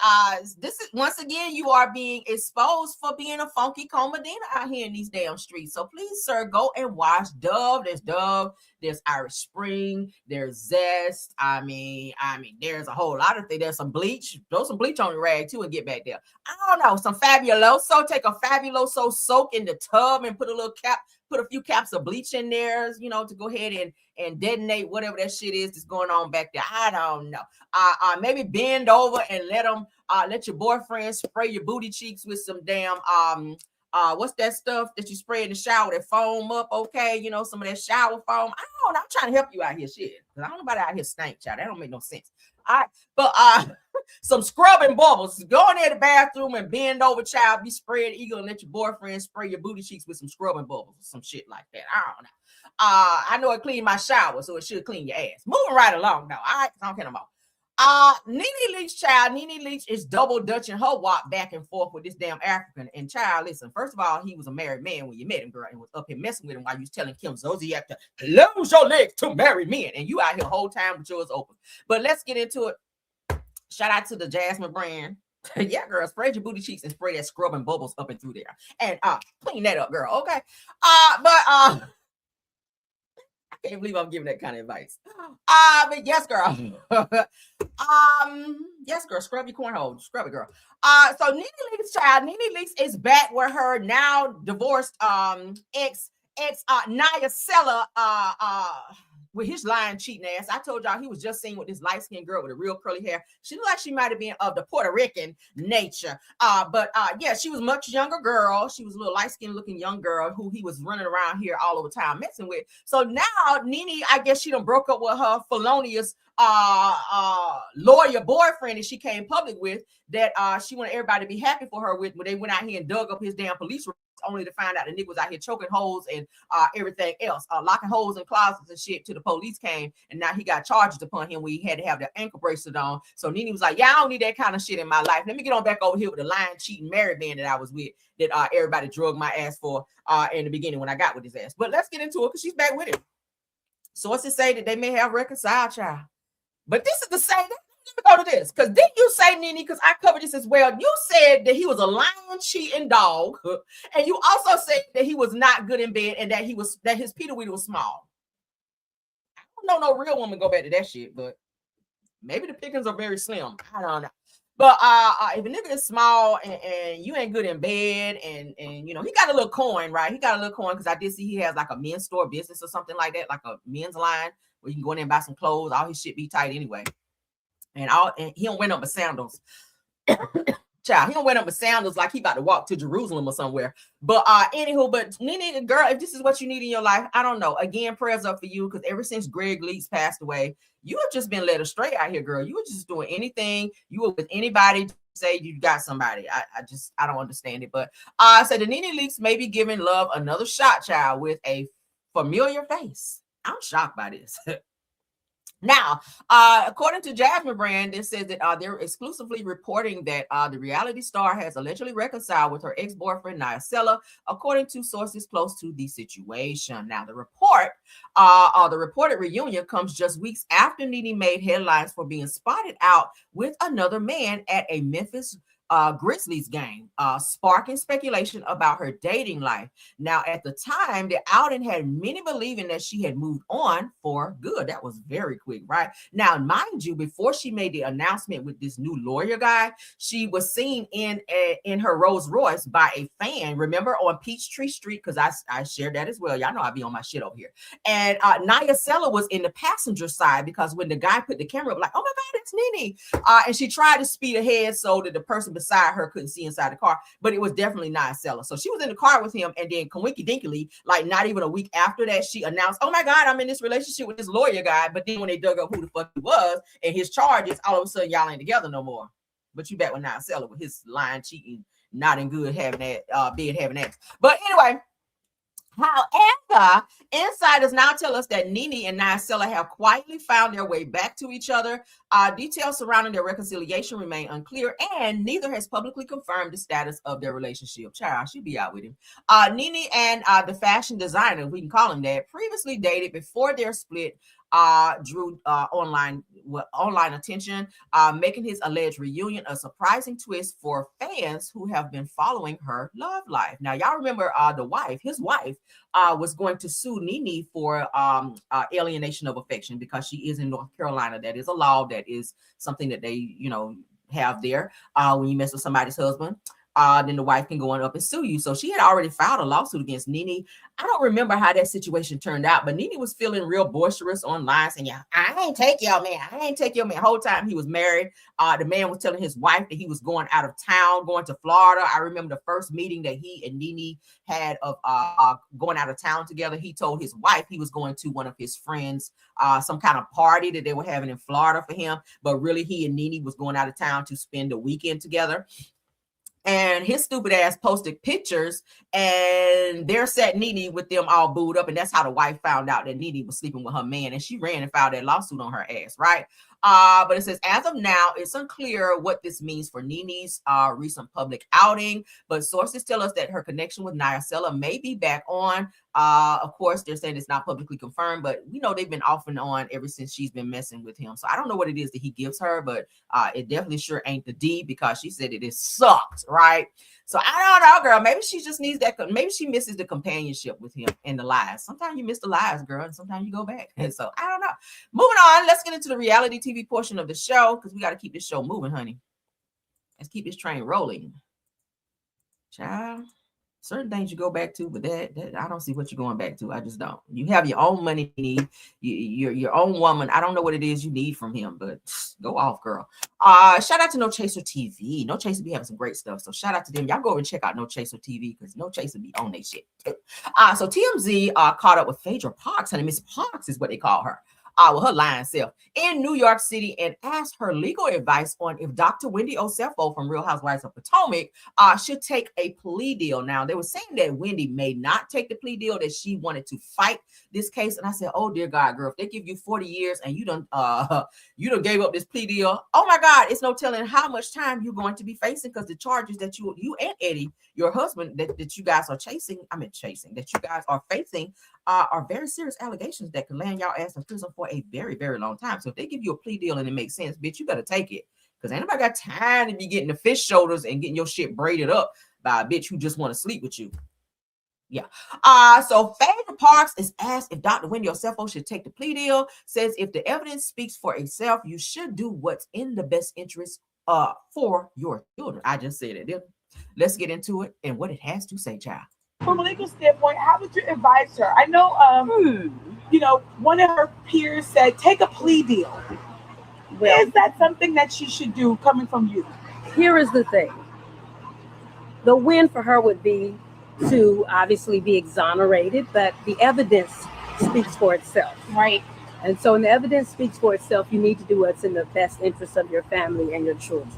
A: this is once again, you are being exposed for being a funky comedina out here in these damn streets. So please, sir, go and watch Dove. There's Dove, there's Irish Spring, there's Zest. I mean, there's a whole lot of things. There's some bleach. Throw some bleach on the rag too and get back there. I don't know, some Fabuloso. Take a Fabuloso soak in the tub and put a few caps of bleach in there, you know, to go ahead and detonate whatever that shit is that's going on back there. I don't know. Maybe bend over and let your boyfriend spray your booty cheeks with some damn what's that stuff that you spray in the shower that foam up? Okay, you know, some of that shower foam. I don't know. I'm trying to help you out here, shit. I don't know about out here stank, child. That don't make no sense. All right, but some scrubbing bubbles. Go in there to the bathroom and bend over, child. Be spread eagle and let your boyfriend spray your booty cheeks with some scrubbing bubbles, some shit like that. I don't know. I know it cleaned my shower, so it should clean your ass. Moving right along now. All right, I don't care no more. Nene Leakes, child. Nene Leakes is double dutching her walk back and forth with this damn African. And child, listen, first of all, he was a married man when you met him, girl, and was up here messing with him while you was telling Kim Zolciak to close your legs to married men. And you out here the whole time with yours open. But let's get into it. Shout out to the Jasmine brand. Yeah, girl, spray your booty cheeks and spray that scrubbing bubbles up and through there. And clean that up, girl. Okay. I can't believe I'm giving that kind of advice. But yes, girl. Yes, girl. Scrub your cornhole. Scrub it, girl. So Nene Leakes, child. Nene Leakes is back with her now divorced ex Nia Seller with his lying cheating ass. I told y'all he was just seen with this light-skinned girl with a real curly hair. She looked like she might have been of the Puerto Rican nature. But yeah, she was a much younger girl. She was a little light-skinned looking young girl who he was running around here all over town messing with. So now Nene, I guess she done broke up with her felonious lawyer boyfriend that she came public with, that she wanted everybody to be happy for her with, when they went out here and dug up his damn police reports, only to find out the nigga was out here choking holes and everything else, locking holes in closets and shit, till the police came, and now he got charges upon him where he had to have the ankle bracelet on. So Nene was like, yeah, I don't need that kind of shit in my life. Let me get on back over here with the lying, cheating married man that I was with, that everybody drugged my ass for in the beginning when I got with his ass. But let's get into it, because she's back with him. Sources say that they may have reconciled, child. But this is the same. Let me go to this, because didn't you say, Nene, because I covered this as well, you said that he was a lying, cheating dog, and you also said that he was not good in bed, and that his Peter Weeder was small. I don't know no real woman go back to that shit, but maybe the pickings are very slim. I don't know. But if a nigga is small and you ain't good in bed, and you know, he got a little coin, right? He got a little coin, because I did see he has like a men's store business or something like that, like a men's line where you can go in there and buy some clothes. All his shit be tight anyway. And he don't wear no but sandals. Child, he don't wear them sandals like he about to walk to Jerusalem or somewhere. But anywho, but Nene, girl, if this is what you need in your life, I don't know. Again, prayers up for you, because ever since Greg Leakes passed away, you have just been led astray out here, girl. You were just doing anything. You were with anybody to say you got somebody. I don't understand it. But so the Nene Leakes may be giving love another shot, child, with a familiar face. I'm shocked by this. Now, according to Jasmine Brand, it says that they're exclusively reporting that the reality star has allegedly reconciled with her ex-boyfriend, Nyasela, according to sources close to the situation. Now, the reported reunion comes just weeks after Nene made headlines for being spotted out with another man at a Memphis Grizzlies game, sparking speculation about her dating life. Now, at the time, the outing had many believing that she had moved on for good. That was very quick, right? Now, mind you, before she made the announcement with this new lawyer guy, she was seen in her Rolls Royce by a fan. Remember, on Peachtree Street, because I shared that as well. Y'all know I be on my shit over here. And Nyasela was in the passenger side, because when the guy put the camera up, like, oh my God, it's Nene. And she tried to speed ahead so that the person beside her couldn't see inside the car, but it was definitely Nyasela. So she was in the car with him, and then coinky dinkily, like not even a week after that, she announced, oh my God, I'm in this relationship with this lawyer guy. But then when they dug up who the fuck he was and his charges, all of a sudden y'all ain't together no more. But you back with Nyasela with his lying, cheating, not in good having that bed having ex. But anyway, however, insiders now tell us that Nene and Nyasela have quietly found their way back to each other. Details surrounding their reconciliation remain unclear, and neither has publicly confirmed the status of their relationship. Child, she'll be out with him. Nene and the fashion designer, we can call him that, previously dated before their split, drew online attention, making his alleged reunion a surprising twist for fans who have been following her love life. Now, y'all remember his wife was going to sue Nene for alienation of affection, because she is in North Carolina. That is a law. That is something that they, have there. When you mess with somebody's husband, then the wife can go on up and sue you. So she had already filed a lawsuit against Nene. I don't remember how that situation turned out, but Nene was feeling real boisterous online, saying, yeah, I ain't take your man. I ain't take your man. The whole time he was married. The man was telling his wife that he was going out of town, going to Florida. I remember the first meeting that he and Nene had of going out of town together. He told his wife he was going to one of his friends, some kind of party that they were having in Florida for him. But really, he and Nene was going out of town to spend the weekend together. And his stupid ass posted pictures, and there sat Nene with them all booed up. And that's how the wife found out that Nene was sleeping with her man. And she ran and filed that lawsuit on her ass, right? But it says, as of now, it's unclear what this means for Nene's recent public outing. But sources tell us that her connection with Nyasela may be back on. Of course, they're saying it's not publicly confirmed, but we know they've been off and on ever since she's been messing with him. So I don't know what it is that he gives her, but it definitely sure ain't the D, because she said it sucked, right? So I don't know, girl. Maybe she just needs that. Maybe she misses the companionship with him and the lies. Sometimes you miss the lies, girl, and sometimes you go back. And so I don't know. Moving on, let's get into the reality TV portion of the show, because we got to keep this show moving, honey. Let's keep this train rolling. Child. Certain things you go back to, but that I don't see what you're going back to. I just don't. You have your own money need, you're your own woman. I don't know what it is you need from him, but go off, girl. Shout out to No Chaser TV. No Chaser be having some great stuff, so shout out to them. Y'all go over and check out No Chaser TV, because No Chaser be on their shit too. So TMZ caught up with Phaedra Parks, honey. Miss Parks is what they call her. With her lying self in New York City, and asked her legal advice on if Dr. Wendy Osefo from Real Housewives of Potomac should take a plea deal. Now, they were saying that Wendy may not take the plea deal, that she wanted to fight this case. And I said, oh dear God, girl, if they give you 40 years and you done gave up this plea deal, oh my God, it's no telling how much time you're going to be facing, because the charges that you and Eddie, your husband, that you guys are that you guys are facing are very serious allegations that can land y'all ass in prison for a very, very long time. So if they give you a plea deal and it makes sense, bitch, you better take it, because ain't nobody got time to be getting the fish shoulders and getting your shit braided up by a bitch who just want to sleep with you. Yeah. So Phaedra Parks is asked if Dr. Wendy Osefo should take the plea deal. Says if the evidence speaks for itself, you should do what's in the best interest for your children. I just said it. Let's get into it and what it has to say, child.
F: From a legal standpoint, how would you advise her? I know, one of her peers said, take a plea deal. Well, is that something that she should do coming from you?
J: Here is the thing.
G: the win for her would be to obviously be exonerated, but the evidence speaks for itself.
F: Right.
G: And so when the evidence speaks for itself, you need to do what's in the best interest of your family and your children.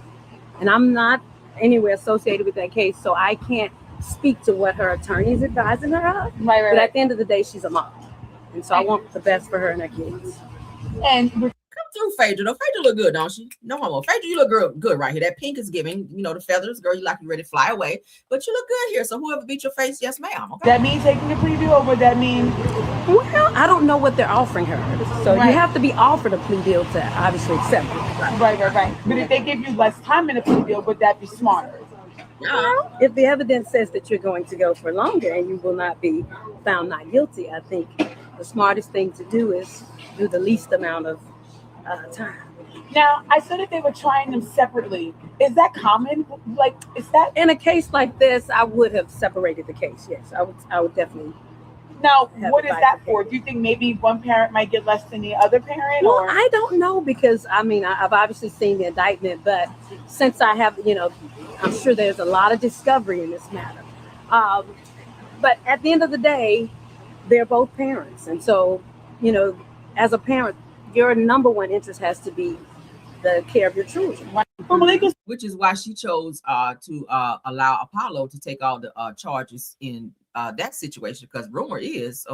G: And I'm not anywhere associated with that case, so I can't speak to what her attorney is advising her of.
F: Right.
G: But at the end of the day, she's a mom. And so I want the best for her and her kids.
F: And
A: come through, Phaedra. Though Phaedra look good, don't she? No homo. Phaedra, you look good right here. That pink is giving, you know, the feathers, girl. You like you ready to fly away, but you look good here. So whoever beat your face, yes, ma'am. Okay.
F: that means taking a plea deal, or would that mean?
G: Well, I don't know what they're offering her. So
F: Right.
G: you have to be offered a plea deal to obviously accept it.
F: Right. But if they give you less time in a plea deal, would that be smarter?
G: Well, if the evidence says that you're going to go for longer and you will not be found not guilty, I think the smartest thing to do is do the least amount of time.
F: Now, I said that they were trying them separately. Is that common? Like, is that
G: In a case like this, I would have separated the case. Yes, I would definitely.
F: now?
G: Have
F: What is
G: it
F: that for?
G: bifurcated.
F: Do you think maybe one parent might get less than the other parent?
G: Well,
F: Or
G: I don't know because I mean I've obviously seen the indictment, but since I have, you know, I'm sure there's a lot of discovery in this matter. But at the end of the day, they're both parents, and so you know, as a parent, your number one interest has to be the care of your children.
F: from a legal
A: Which is why she chose to allow Apollo to take all the charges in that situation, because rumor is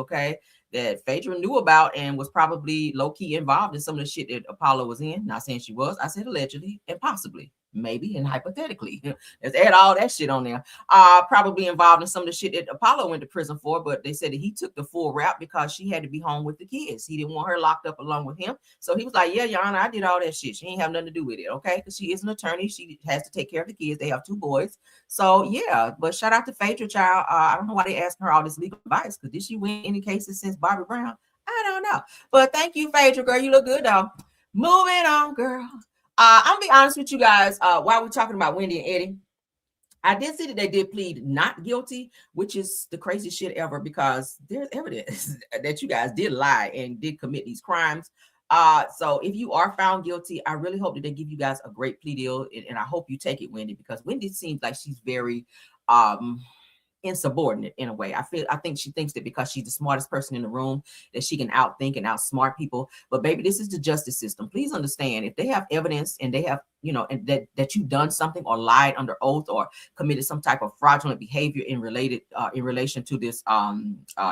A: that Phaedra knew about and was probably low-key involved in some of the shit that Apollo was in. Not saying she was, I said allegedly and possibly, maybe, and hypothetically. Let's add all that shit on there. Probably involved in some of the shit that Apollo went to prison for, but they said that he took the full rap because she had to be home with the kids. He didn't want her locked up along with him. So he was like, yeah, Your Honor, I did all that shit. She ain't have nothing to do with it, okay? Because she is an attorney. She has to take care of the kids. They have 2 boys. So yeah, but shout out to Phaedra, child. I don't know why they asking her all this legal advice, because did she win any cases since Bobby Brown? I don't know. But thank you, Phaedra, girl. You look good though. Moving on, girl. I'm gonna be honest with you guys. While we're talking about Wendy and Eddie, I did see that they did plead not guilty, which is the craziest shit ever, because there's evidence that you guys did lie and did commit these crimes. So if you are found guilty, I really hope that they give you guys a great plea deal, and I hope you take it, Wendy, because Wendy seems like she's very insubordinate in a way. I think she thinks that because she's the smartest person in the room that she can outthink and outsmart people. But baby, this is the justice system. Please understand, if they have evidence and they have, you know, and that you've done something or lied under oath or committed some type of fraudulent behavior in relation to this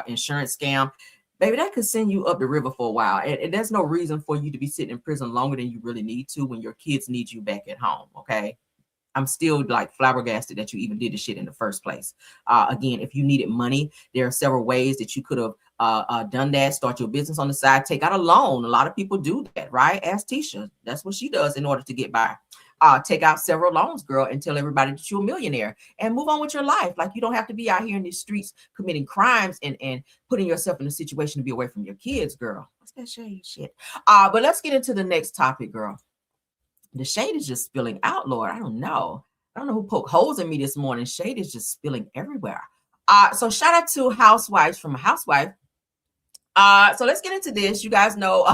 A: insurance scam, baby, that could send you up the river for a while. And there's no reason for you to be sitting in prison longer than you really need to when your kids need you back at home. Okay. I'm still like flabbergasted that you even did the shit in the first place. Again, if you needed money, there are several ways that you could have done that. Start your business on the side, take out a loan. A lot of people do that, right? Ask Tisha. That's what she does in order to get by. Take out several loans, girl, and tell everybody that you're a millionaire and move on with your life. Like, you don't have to be out here in these streets committing crimes and putting yourself in a situation to be away from your kids, girl. What's that shade shit? But let's get into the next topic, girl. The shade is just spilling out, Lord. I don't know who poked holes in me this morning. Shade is just spilling everywhere. So shout out to Housewives from Housewife. So let's get into this. You guys know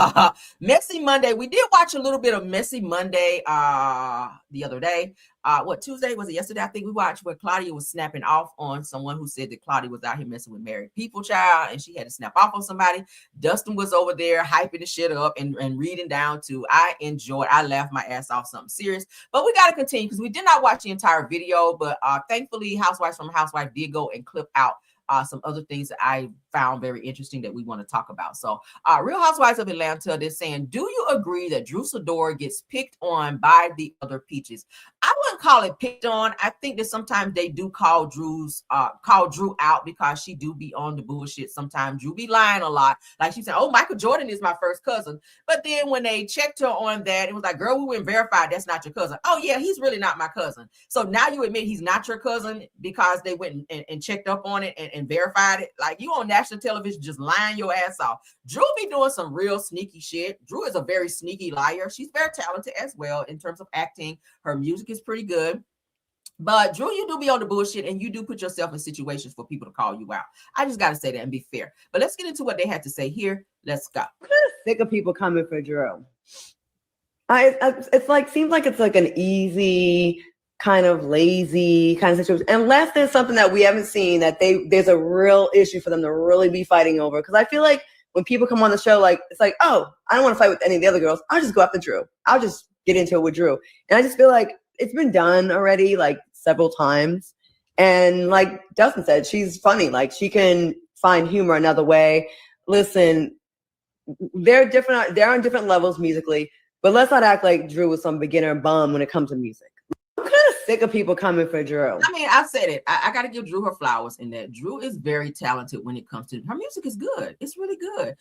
A: Messy Monday. We did watch a little bit of Messy Monday the other day. What, Tuesday? Was it yesterday? I think we watched where Claudia was snapping off on someone who said that Claudia was out here messing with married people, child, and she had to snap off on somebody. Dustin was over there hyping the shit up and reading down to. I laughed my ass off, something serious. But we got to continue because we did not watch the entire video. But thankfully, Housewives from Housewife did go and clip out some other things that I found very interesting that we want to talk about. So Real Housewives of Atlanta, they're saying, do you agree that Drew Sidora gets picked on by the other peaches? I wouldn't call it picked on. I think that sometimes they do call Drew out because she do be on the bullshit. Sometimes Drew be lying a lot. Like she said, oh, Michael Jordan is my first cousin. But then when they checked her on that, it was like, girl, we went verified. That's not your cousin. Oh yeah, he's really not my cousin. So now you admit he's not your cousin because they went and checked up on it and verified it. Like, you on national television just lying your ass off. Drew be doing some real sneaky shit. Drew is a very sneaky liar. She's very talented as well in terms of acting. Her music is pretty good. But Drew, you do be on the bullshit and you do put yourself in situations for people to call you out. I just got to say that and be fair. But let's get into what they had to say here. Let's go.
J: I'm sick of people coming for Drew. It's like, seems like it's like an easy kind of lazy kind of situation, unless there's something that we haven't seen that there's a real issue for them to really be fighting over. Because I feel like when people come on the show, like it's like, oh, I don't want to fight with any of the other girls. I'll just go after Drew. I'll just get into it with Drew. And I just feel like it's been done already, like several times. And like Dustin said, she's funny. Like she can find humor another way. Listen, they're on different levels musically, but let's not act like Drew was some beginner bum when it comes to music. I'm kind of sick of people coming for Drew.
A: I mean, I said it. I got to give Drew her flowers in that. Drew is very talented when it comes to her music. Is good. It's really good.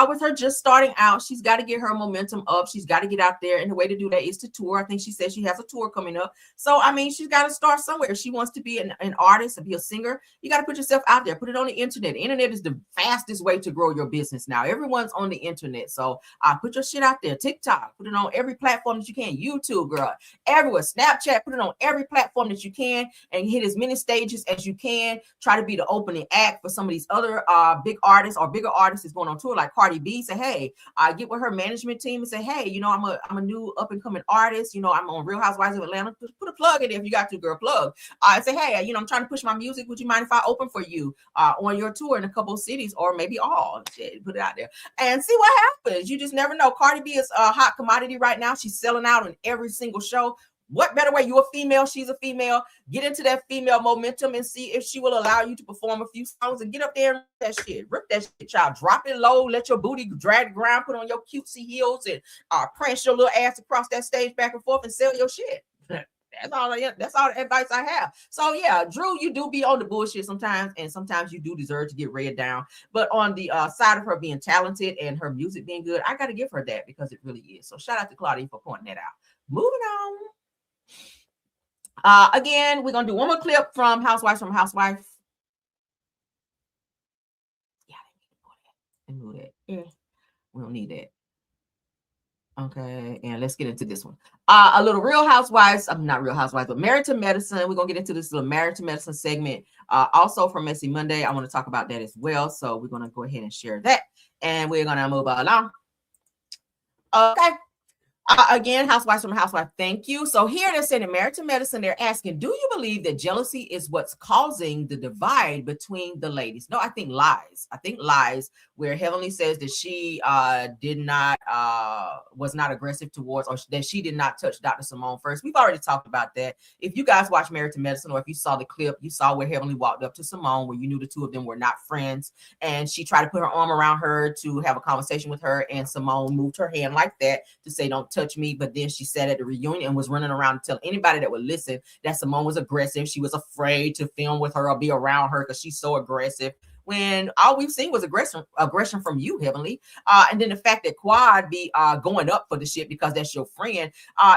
A: With her just starting out, she's got to get her momentum up. She's got to get out there, and the way to do that is to tour. I think she said she has a tour coming up. So I mean, she's got to start somewhere. If she wants to be an artist and be a singer, you got to put yourself out there. Put it on the internet. The internet is the fastest way to grow your business now. Everyone's on the internet, so put your shit out there. TikTok, put it on every platform that you can. YouTube, girl, everywhere. Snapchat, put it on every platform that you can, and hit as many stages as you can. Try to be the opening act for some of these other big artists or bigger artists that's going on tour, like Cardi B. Say, hey, get with her management team and say, hey, you know, I'm a new up and coming artist. You know, I'm on Real Housewives of Atlanta. Put a plug in there if you got to, girl. Plug. Say, hey, you know, I'm trying to push my music. Would you mind if I open for you on your tour in a couple of cities or maybe all? Shit, put it out there and see what happens. You just never know. Cardi B is a hot commodity right now. She's selling out on every single show. What better way? You're a female, she's a female. Get into that female momentum and see if she will allow you to perform a few songs and get up there and rip that shit. Rip that shit, child. Drop it low. Let your booty drag the ground. Put on your cutesy heels and prance your little ass across that stage back and forth and sell your shit. That's all the advice I have. So yeah, Drew, you do be on the bullshit sometimes, and sometimes you do deserve to get read down. But on the side of her being talented and her music being good, I got to give her that because it really is. So shout out to Claudia for pointing that out. Moving on. Again, we're gonna do one more clip from Housewives from Housewife. Yeah, they need to that. Yeah, we don't need that. Okay, and let's get into this one. A little Real Housewives, not Real Housewives, but Married to Medicine. We're gonna get into this little Married to Medicine segment. Also from Messy Monday, I want to talk about that as well. So we're gonna go ahead and share that, and we're gonna move along. Okay. Again, Housewives from Housewife, thank you. So here they're saying in Married to Medicine, they're asking, do you believe that jealousy is what's causing the divide between the ladies? No, I think lies. I think lies, where Heavenly says that she was not aggressive towards, or that she did not touch Dr. Simone first. We've already talked about that. If you guys watch Married to Medicine, or if you saw the clip, you saw where Heavenly walked up to Simone, where you knew the two of them were not friends, and she tried to put her arm around her to have a conversation with her, and Simone moved her hand like that to say, don't touch me. But then she said at the reunion and was running around to tell anybody that would listen that Simone was aggressive. She was afraid to film with her or be around her because she's so aggressive, when all we've seen was aggression from you, Heavenly. And then the fact that Quad be going up for the shit because that's your friend.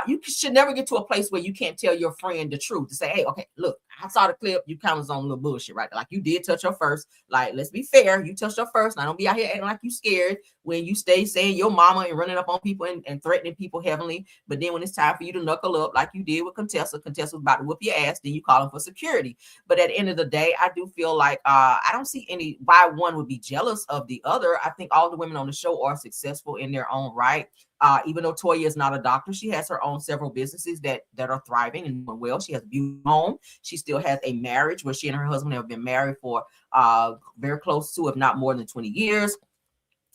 A: You should never get to a place where you can't tell your friend the truth, to say, hey, okay, look, I saw the clip. You kind of was on a little bullshit, right? Like, you did touch her first. Like, let's be fair. You touched her first. Now, don't be out here acting like you scared when you stay saying your mama and running up on people and threatening people, Heavenly. But then when it's time for you to knuckle up like you did with Contessa was about to whoop your ass, then you call him for security. But at the end of the day, I do feel like I don't see any why one would be jealous of the other. I think all the women on the show are successful in their own right. Even though Toya is not a doctor, she has her own several businesses that are thriving and doing well. She has a beautiful home. She still has a marriage where she and her husband have been married for very close to, if not more than 20 years.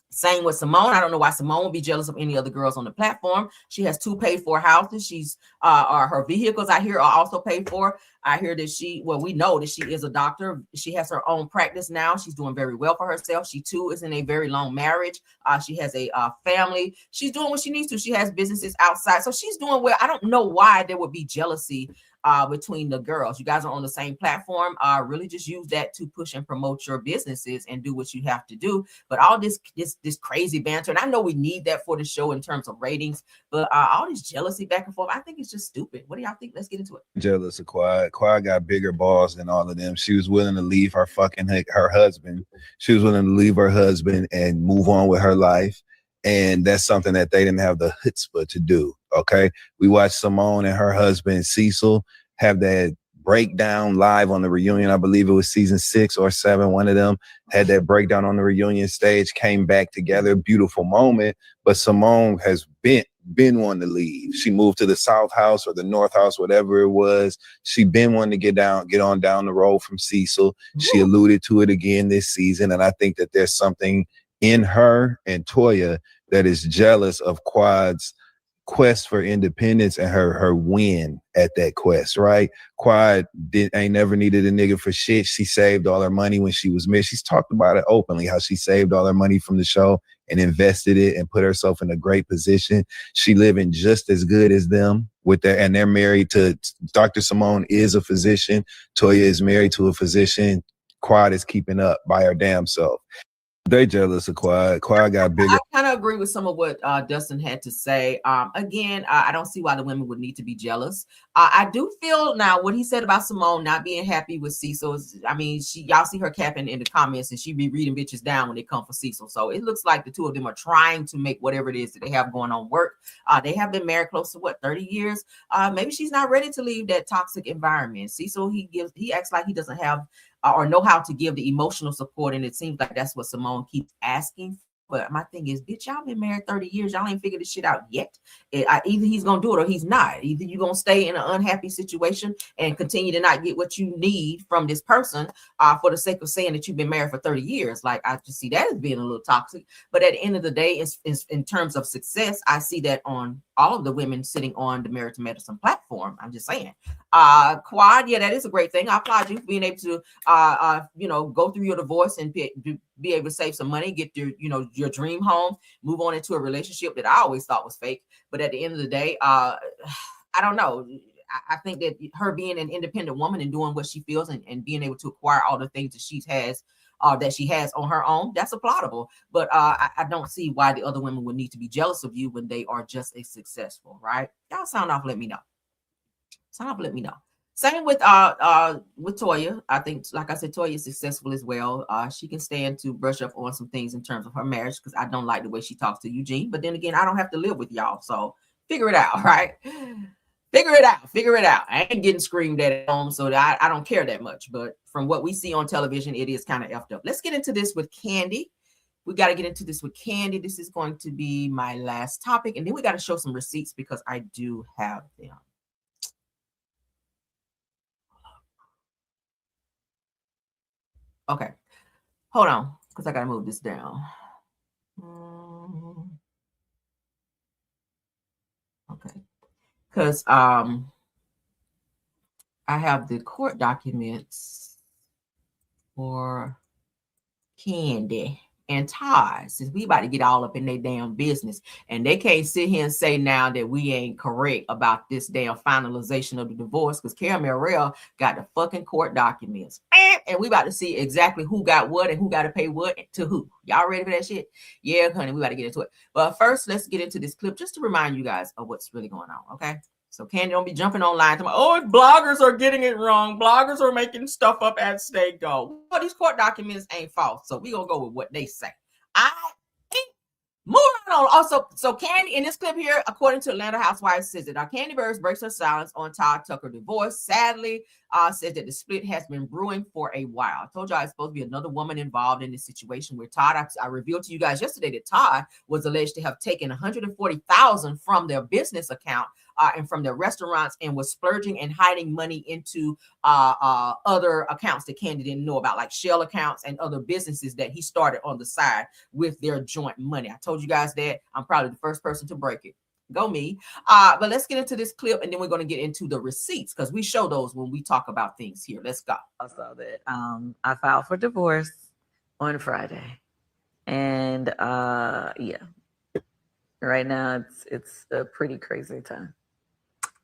A: Same with Simone. I don't know why Simone would be jealous of any other girls on the platform. She has 2 paid for houses. She's her vehicles, I hear, are also paid for. I hear that we know that she is a doctor. She has her own practice now. She's doing very well for herself. She too is in a very long marriage. She has a family. She's doing what she needs to. She has businesses outside. So she's doing well. I don't know why there would be jealousy between the girls. You guys are on the same platform. Really just use that to push and promote your businesses and do what you have to do. But all this crazy banter, and I know we need that for the show in terms of ratings, but all this jealousy back and forth, I think it's just stupid. What do y'all think? Let's get into it.
K: Jealous of Quad. Quad got bigger balls than all of them. She was willing to leave her husband. She was willing to leave her husband and move on with her life. And that's something that they didn't have the chutzpah to do. Okay. We watched Simone and her husband Cecil have that breakdown live on the reunion. I believe it was season 6 or 7. One of them had that breakdown on the reunion stage, came back together. Beautiful moment. But Simone has bent been wanting to leave. She moved to the South House or the North House, whatever it was. She been wanting to get on down the road from Cecil. She alluded to it again this season. And I think that there's something in her and Toya that is jealous of Quad's quest for independence and her win at that quest, right? Quad ain't never needed a nigga for shit. She saved all her money when she was married. She's talked about it openly, how she saved all her money from the show and invested it and put herself in a great position. She living just as good as them with that, and they're married to Dr. Simone is a physician. Toya is married to a physician. Quad is keeping up by her damn self. They jealous of Quad. Quad got bigger.
A: I kind of agree with some of what Dustin had to say. Again, I don't see why the women would need to be jealous. I do feel now what he said about Simone not being happy with Cecil. I mean, y'all see her capping in the comments, and she be reading bitches down when they come for Cecil. So it looks like the two of them are trying to make whatever it is that they have going on work. They have been married close to 30 years. Maybe she's not ready to leave that toxic environment. Cecil, he acts like he doesn't have or know how to give the emotional support, and it seems like that's what Simone keeps asking. But my thing is, bitch, y'all been married 30 years. Y'all ain't figured this shit out yet. Either he's going to do it or he's not. Either you're going to stay in an unhappy situation and continue to not get what you need from this person for the sake of saying that you've been married for 30 years. Like, I just see that as being a little toxic. But at the end of the day, in terms of success, I see that on all of the women sitting on the Married to Medicine platform. I'm just saying. Quad, yeah, that is a great thing. I applaud you for being able to, go through your divorce and be able to save some money, get your dream home, move on into a relationship that I always thought was fake. But at the end of the day, I don't know. I think that her being an independent woman and doing what she feels and being able to acquire all the things that she has on her own, that's applaudable. But I don't see why the other women would need to be jealous of you when they are just as successful, right? Y'all sound off, let me know. Same with Toya. I think, like I said, Toya is successful as well. She can stand to brush up on some things in terms of her marriage, because I don't like the way she talks to Eugene. But then again, I don't have to live with y'all, so figure it out, right? Figure it out. I ain't getting screamed at home, so I don't care that much. But from what we see on television, it is kind of effed up. Let's get into this with Kandi. We got to get into this with Kandi. This is going to be my last topic, and then we got to show some receipts because I do have them. Okay, hold on, because I gotta move this down. Okay, because I have the court documents for Kandi and Todd, since we about to get all up in their damn business, and they can't sit here and say now that we ain't correct about this damn finalization of the divorce, because Caramel got the fucking court documents, and we about to see exactly who got what and who got to pay what to who. Y'all ready for that shit? Yeah, honey, we about to get into it. But first, let's get into this clip just to remind you guys of what's really going on, okay? So Kandi don't be jumping online to me, bloggers are getting it wrong. Bloggers are making stuff up as they go. Well, these court documents ain't false, so we gonna go with what they say. Moving on. Also, so Kandi in this clip here, according to Atlanta Housewives, says that Kandi Burruss breaks her silence on Todd Tucker divorce. Sadly, says that the split has been brewing for a while. I told y'all it's supposed to be another woman involved in this situation where Todd, I revealed to you guys yesterday that Todd was alleged to have taken $140,000 from their business account and from their restaurants, and was splurging and hiding money into other accounts that Kandi didn't know about, like shell accounts and other businesses that he started on the side with their joint money. I told you guys that. I'm probably the first person to break it. Go me. But let's get into this clip, and then we're going to get into the receipts, because we show those when we talk about things here. Let's go.
L: I saw that I filed for divorce on Friday, and yeah, right now it's a pretty crazy time.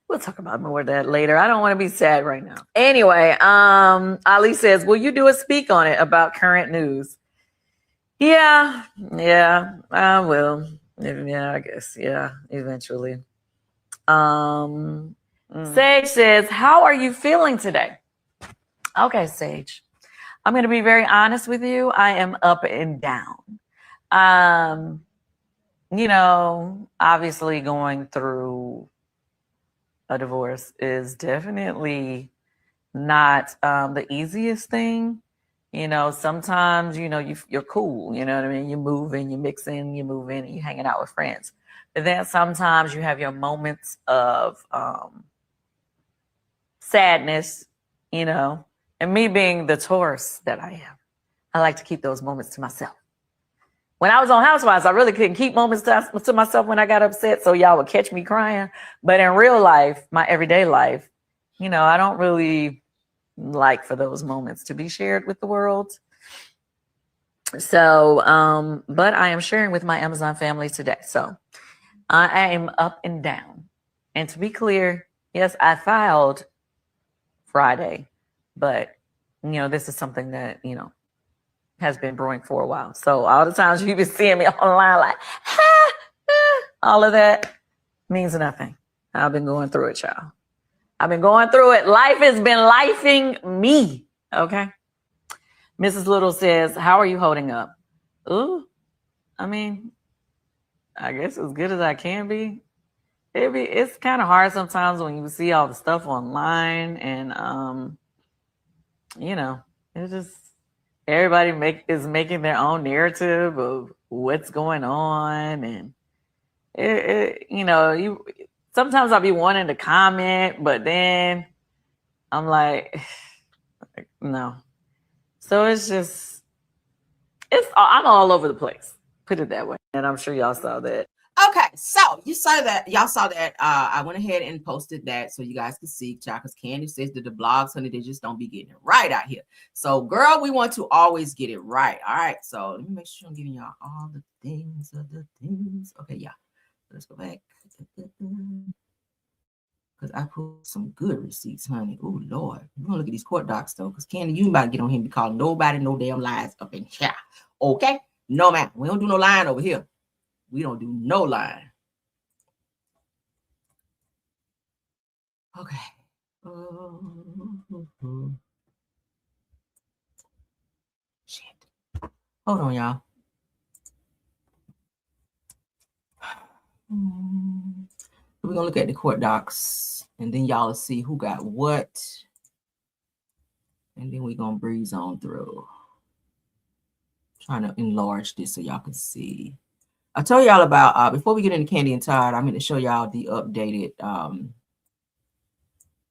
L: We'll talk about more of that later. I don't want to be sad right now. Anyway, Ali says, will you do a speak on it about current news? Yeah, I will. Yeah, I guess. Yeah, eventually. Sage says, how are you feeling today? Okay, Sage. I'm going to be very honest with you. I am up and down. Obviously going through a divorce is definitely not the easiest thing. Sometimes, you're cool, you know what I mean? You move and you mix in, you move in, and you're hanging out with friends. But then sometimes you have your moments of sadness, you know, and me being the Taurus that I am, I like to keep those moments to myself. When I was on Housewives, I really couldn't keep moments to myself when I got upset, so y'all would catch me crying. But in real life, my everyday life, you know, I don't really like for those moments to be shared with the world. So, but I am sharing with my Amazon family today. So I am up and down. And to be clear, yes, I filed Friday, but you know, this is something that, you know, has been brewing for a while. So all the times you've been seeing me online like, all of that means nothing. I've been going through it, y'all. I've been going through it. Life has been lifing me. Okay. Mrs. Little says, how are you holding up? Ooh, I mean, I guess as good as I can be. It's kind of hard sometimes when you see all the stuff online and, you know, it's just, everybody is making their own narrative of what's going on. And, you know, sometimes I'll be wanting to comment, but then I'm like, no. So it's just, I'm all over the place. Put it that way. And I'm sure y'all saw that.
A: Okay, so you saw that. Y'all saw that. I went ahead and posted that so you guys can see, y'all, because Kandi says that the blogs, honey, they just don't be getting it right out here. So, girl, we want to always get it right. All right, so let me make sure I'm giving y'all all the things of the things. Okay, yeah. Let's go back. Because I put some good receipts, honey. Oh, Lord. We're going to look at these court docs, though, because Kandi, you about to get on here and be calling nobody no damn lies up in here. Okay? No, man. We don't do no lying over here. We don't do no lying. Okay. Shit. Hold on, y'all. We're going to look at the court docs, and then y'all will see who got what. And then we're going to breeze on through. Trying to enlarge this so y'all can see. I told y'all about, before we get into Kandi and Todd, I'm going to show y'all the updated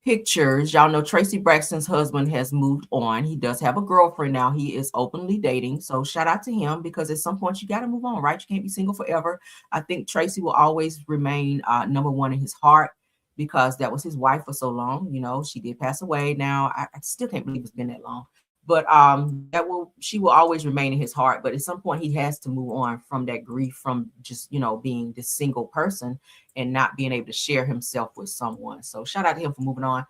A: pictures. Y'all know Tracy Braxton's husband has moved on. He does have a girlfriend now. He is openly dating. So shout out to him, because at some point you got to move on, right? You can't be single forever. I think Tracy will always remain number one in his heart, because that was his wife for so long. You know, she did pass away now. I still can't believe it's been that long. But she will always remain in his heart. But at some point he has to move on from that grief, from just, you know, being this single person and not being able to share himself with someone. So shout out to him for moving on.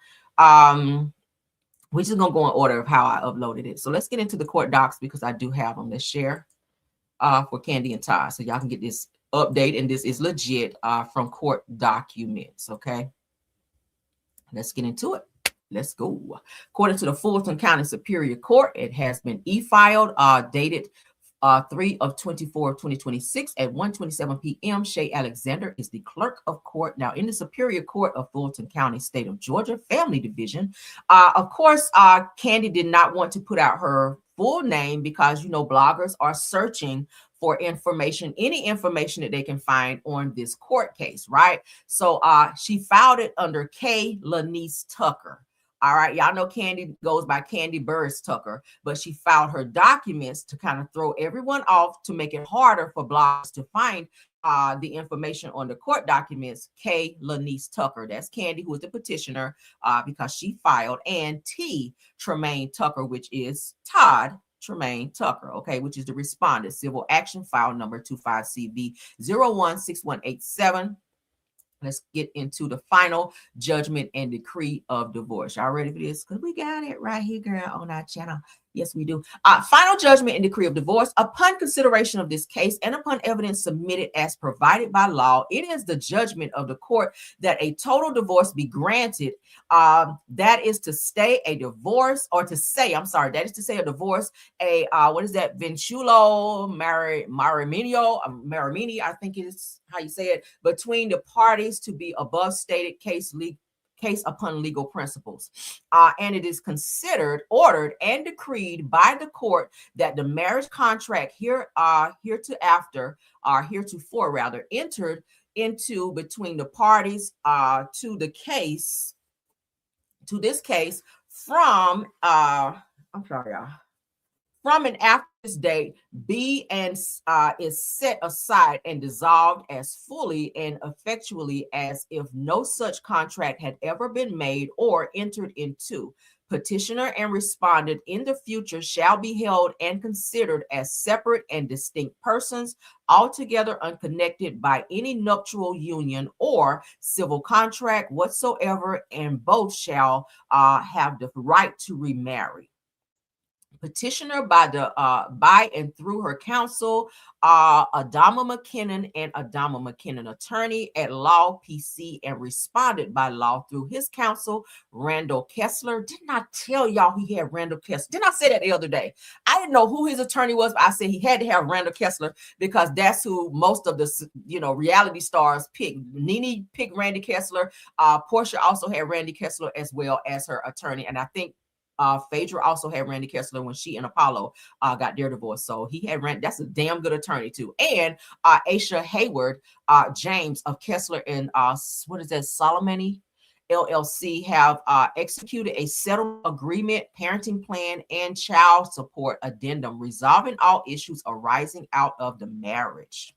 A: We're just gonna go in order of how I uploaded it. So let's get into the court docs, because I do have them. Let's share for Kandi and Todd, so y'all can get this update. And this is legit from court documents. Okay, let's get into it. Let's go. According to the Fulton County Superior Court, it has been e-filed, dated 3/24/2026 at 1:27 p.m. Shay Alexander is the clerk of court now in the Superior Court of Fulton County, state of Georgia, Family Division. Of course, Kandi did not want to put out her full name, because, you know, bloggers are searching for information, any information that they can find on this court case, right? So she filed it under K. Lanice Tucker. All right, y'all know Kandi goes by Kandi Burris Tucker, but she filed her documents to kind of throw everyone off, to make it harder for bloggers to find the information on the court documents. K. Lanice Tucker, that's Kandi, who is the petitioner, because she filed, and T. Tremaine Tucker, which is Todd Tremaine Tucker, okay, which is the respondent, civil action file number 25CV016187. Let's get into the final judgment and decree of divorce. Y'all ready for this? Because we got it right here, girl, on our channel. Yes, we do. Final judgment and decree of divorce. Upon consideration of this case and upon evidence submitted as provided by law, it is the judgment of the court that a total divorce be granted. That is to say a divorce, a divorce, what is that? Vinculo Marimini, I think is how you say it, between the parties to be above stated case upon legal principles. And it is considered, ordered, and decreed by the court that the marriage contract heretofore entered into between the parties to this case from I'm sorry, y'all. From and after this date, B and is set aside and dissolved as fully and effectually as if no such contract had ever been made or entered into. Petitioner and respondent in the future shall be held and considered as separate and distinct persons, altogether unconnected by any nuptial union or civil contract whatsoever, and both shall have the right to remarry. Petitioner by and through her counsel, Adama McKinnon and Adama McKinnon, attorney at law, PC, and responded by law through his counsel, Randall Kessler. Didn't I tell y'all he had Randall Kessler? Didn't I say that the other day? I didn't know who his attorney was, but I said he had to have Randall Kessler because that's who most of the reality stars pick. Nene picked Randy Kessler. Portia also had Randy Kessler as well as her attorney, and I think Phaedra also had Randy Kessler when she and Apollo got their divorce. So he had that's a damn good attorney too. And Aisha Hayward James of Kessler and Solomon LLC have executed a settlement agreement, parenting plan, and child support addendum, resolving all issues arising out of the marriage.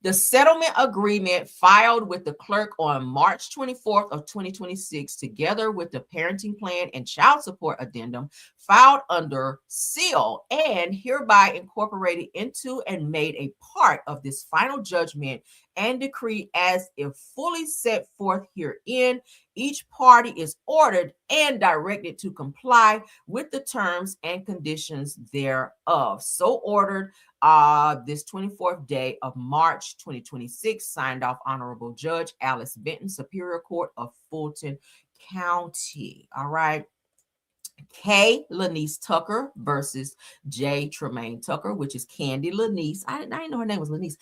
A: The settlement agreement filed with the clerk on March 24th of 2026, together with the parenting plan and child support addendum filed under seal and hereby incorporated into and made a part of this final judgment and decree as if fully set forth herein. Each party is ordered and directed to comply with the terms and conditions thereof. So ordered this 24th day of March 2026, signed off Honorable Judge Alice Benton, Superior Court of Fulton County. All right. K. Lanice Tucker versus J. Tremaine Tucker, which is Kandi Lanice. I didn't know her name was Lanice.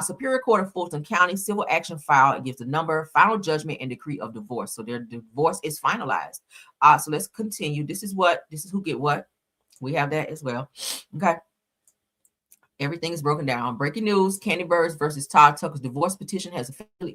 A: Superior Court of Fulton County, civil action filed. It gives the number, final judgment, and decree of divorce. So their divorce is finalized. So let's continue. This is who get what. We have that as well. Okay. Everything is broken down. Breaking news: Kandi Burruss versus Todd Tucker's divorce petition has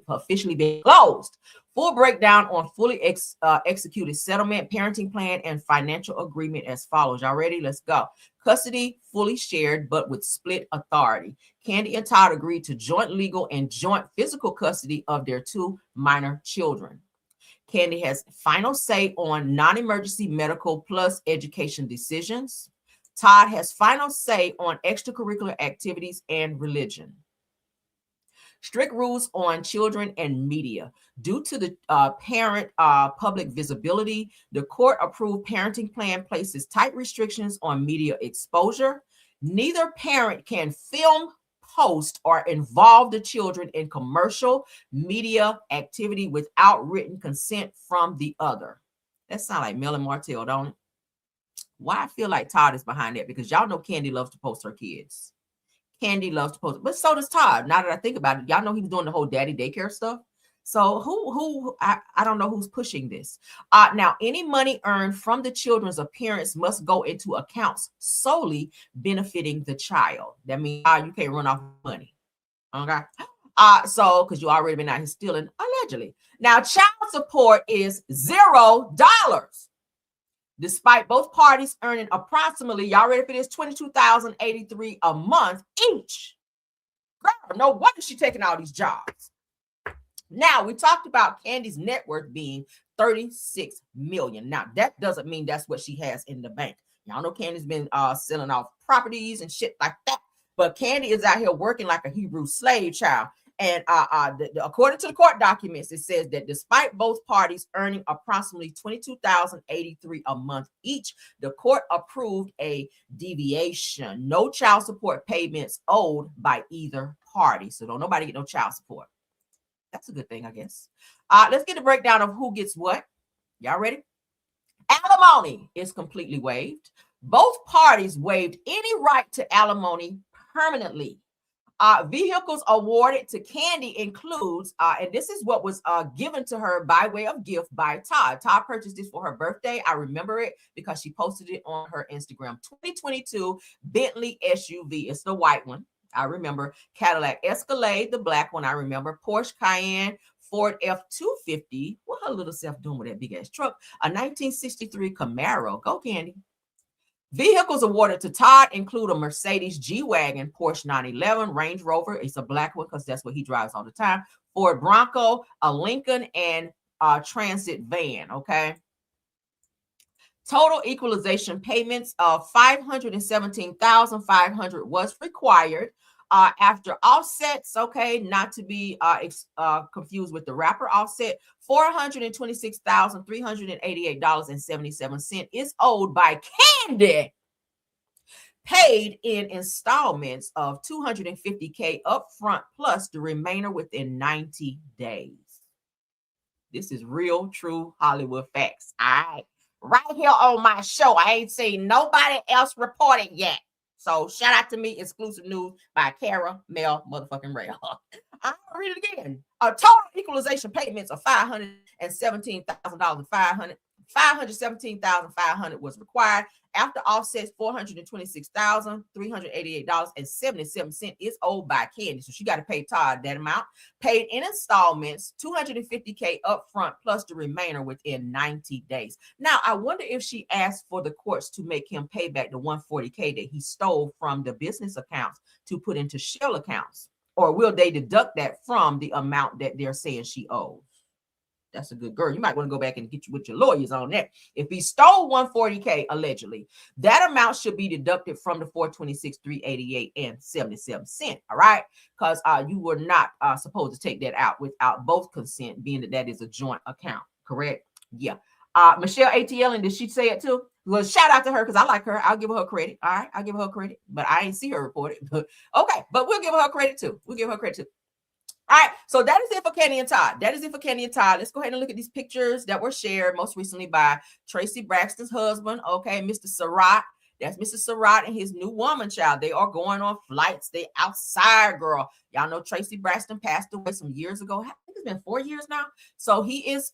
A: officially been closed. Full breakdown on fully executed settlement, parenting plan, and financial agreement as follows. Y'all ready? Let's go. Custody fully shared, but with split authority. Kandi and Todd agreed to joint legal and joint physical custody of their 2 minor children. Kandi has final say on non-emergency medical plus education decisions. Todd has final say on extracurricular activities and religion. Strict rules on children and media. Due to the parent public visibility, the court-approved parenting plan places tight restrictions on media exposure. Neither parent can film, post, or involve the children in commercial media activity without written consent from the other. That sounds like Mel and Martell, don't it? Why I feel like Todd is behind that, because y'all know Kandi loves to post her kids. Kandi loves to post, but so does Todd. Now that I think about it, y'all know he was doing the whole daddy daycare stuff. So I don't know who's pushing this. Now, any money earned from the children's appearance must go into accounts solely benefiting the child. That means you can't run off money. Okay. So because you already been out here stealing, allegedly. Now, child support is $0. Despite both parties earning approximately, y'all ready for this, $22,083 a month each. Girl, no wonder she's taking all these jobs. Now, we talked about Kandi's net worth being $36 million. Now, that doesn't mean that's what she has in the bank. Y'all know Kandi's been selling off properties and shit like that. But Kandi is out here working like a Hebrew slave child. And according to the court documents, it says that despite both parties earning approximately $22,083 a month each, the court approved a deviation. No child support payments owed by either party. So don't nobody get no child support. That's a good thing, I guess. Let's get a breakdown of who gets what. Y'all ready? Alimony is completely waived. Both parties waived any right to alimony permanently. Vehicles awarded to Kandi includes, and this is what was given to her by way of gift by Todd. Todd purchased this for her birthday. I remember it because she posted it on her Instagram. 2022 Bentley SUV. It's the white one. I remember. Cadillac Escalade, the black one, I remember. Porsche Cayenne, Ford F-250. What her little self doing with that big ass truck? A 1963 Camaro. Go, Kandi. Vehicles awarded to Todd include a Mercedes G-Wagon, Porsche 911, Range Rover. It's a black one because that's what he drives all the time. Ford Bronco, a Lincoln, and a transit van. Okay. Total equalization payments of $517,500 was required. After offsets, okay, not to be confused with the rapper Offset, $426,388.77 is owed by Kandi, paid in installments of $250K upfront plus the remainder within 90 days. This is real, true Hollywood facts. All right. Right here on my show. I ain't seen nobody else report it yet. So shout out to me, exclusive news by Kara Mel motherfucking Ray. I'll read it again. A total equalization payments of $517,500 was required. After offsets, $426,388.77 is owed by Kandi. So she got to pay Todd that amount. Paid in installments, $250K upfront plus the remainder within 90 days. Now, I wonder if she asked for the courts to make him pay back the $140K that he stole from the business accounts to put into shell accounts. Or will they deduct that from the amount that they're saying she owes? That's a good girl. You might want to go back and get you with your lawyers on that. If he stole $140K allegedly, that amount should be deducted from the $426,388.77. All right, because you were not supposed to take that out without both consent, being that is a joint account. Correct? Yeah. Michelle ATL, and did she say it too? Well, shout out to her because I like her. I'll give her credit. All right, I'll give her credit, but I ain't see her report it. But okay, but we'll give her credit too. We'll give her credit too. All right, so that is it for Kandi and Todd. Let's go ahead and look at these pictures that were shared most recently by Tracy Braxton's husband, okay, Mr. Surratt. That's Mr. Surratt and his new woman, child. They are going on flights. They outside, girl. Y'all know Tracy Braxton passed away some years ago. I think it's been 4 years now. So he is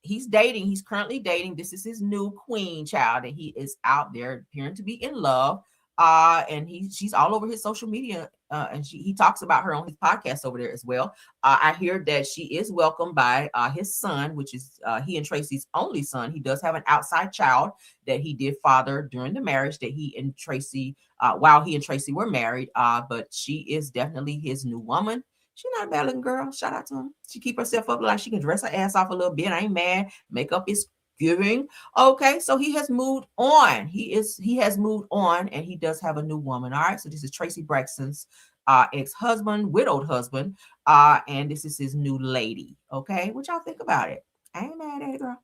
A: he's dating. He's currently dating. This is his new queen, child, and he is out there appearing to be in love. And she's all over his social media, and he talks about her on his podcast over there as well. I hear that she is welcomed by his son, which is he and Tracy's only son. He does have an outside child that he did father during the marriage that he and Tracy, while he and Tracy were married. But she is definitely his new woman. She's not a bad looking girl. Shout out to him. She keep herself up like she can dress her ass off a little bit. I ain't mad. Makeup is giving. Okay, so he has moved on. He has moved on, and he does have a new woman. All right, so this is Tracy Braxton's ex-husband, widowed husband, and this is his new lady. Okay, what y'all think about it? I ain't mad at it, girl.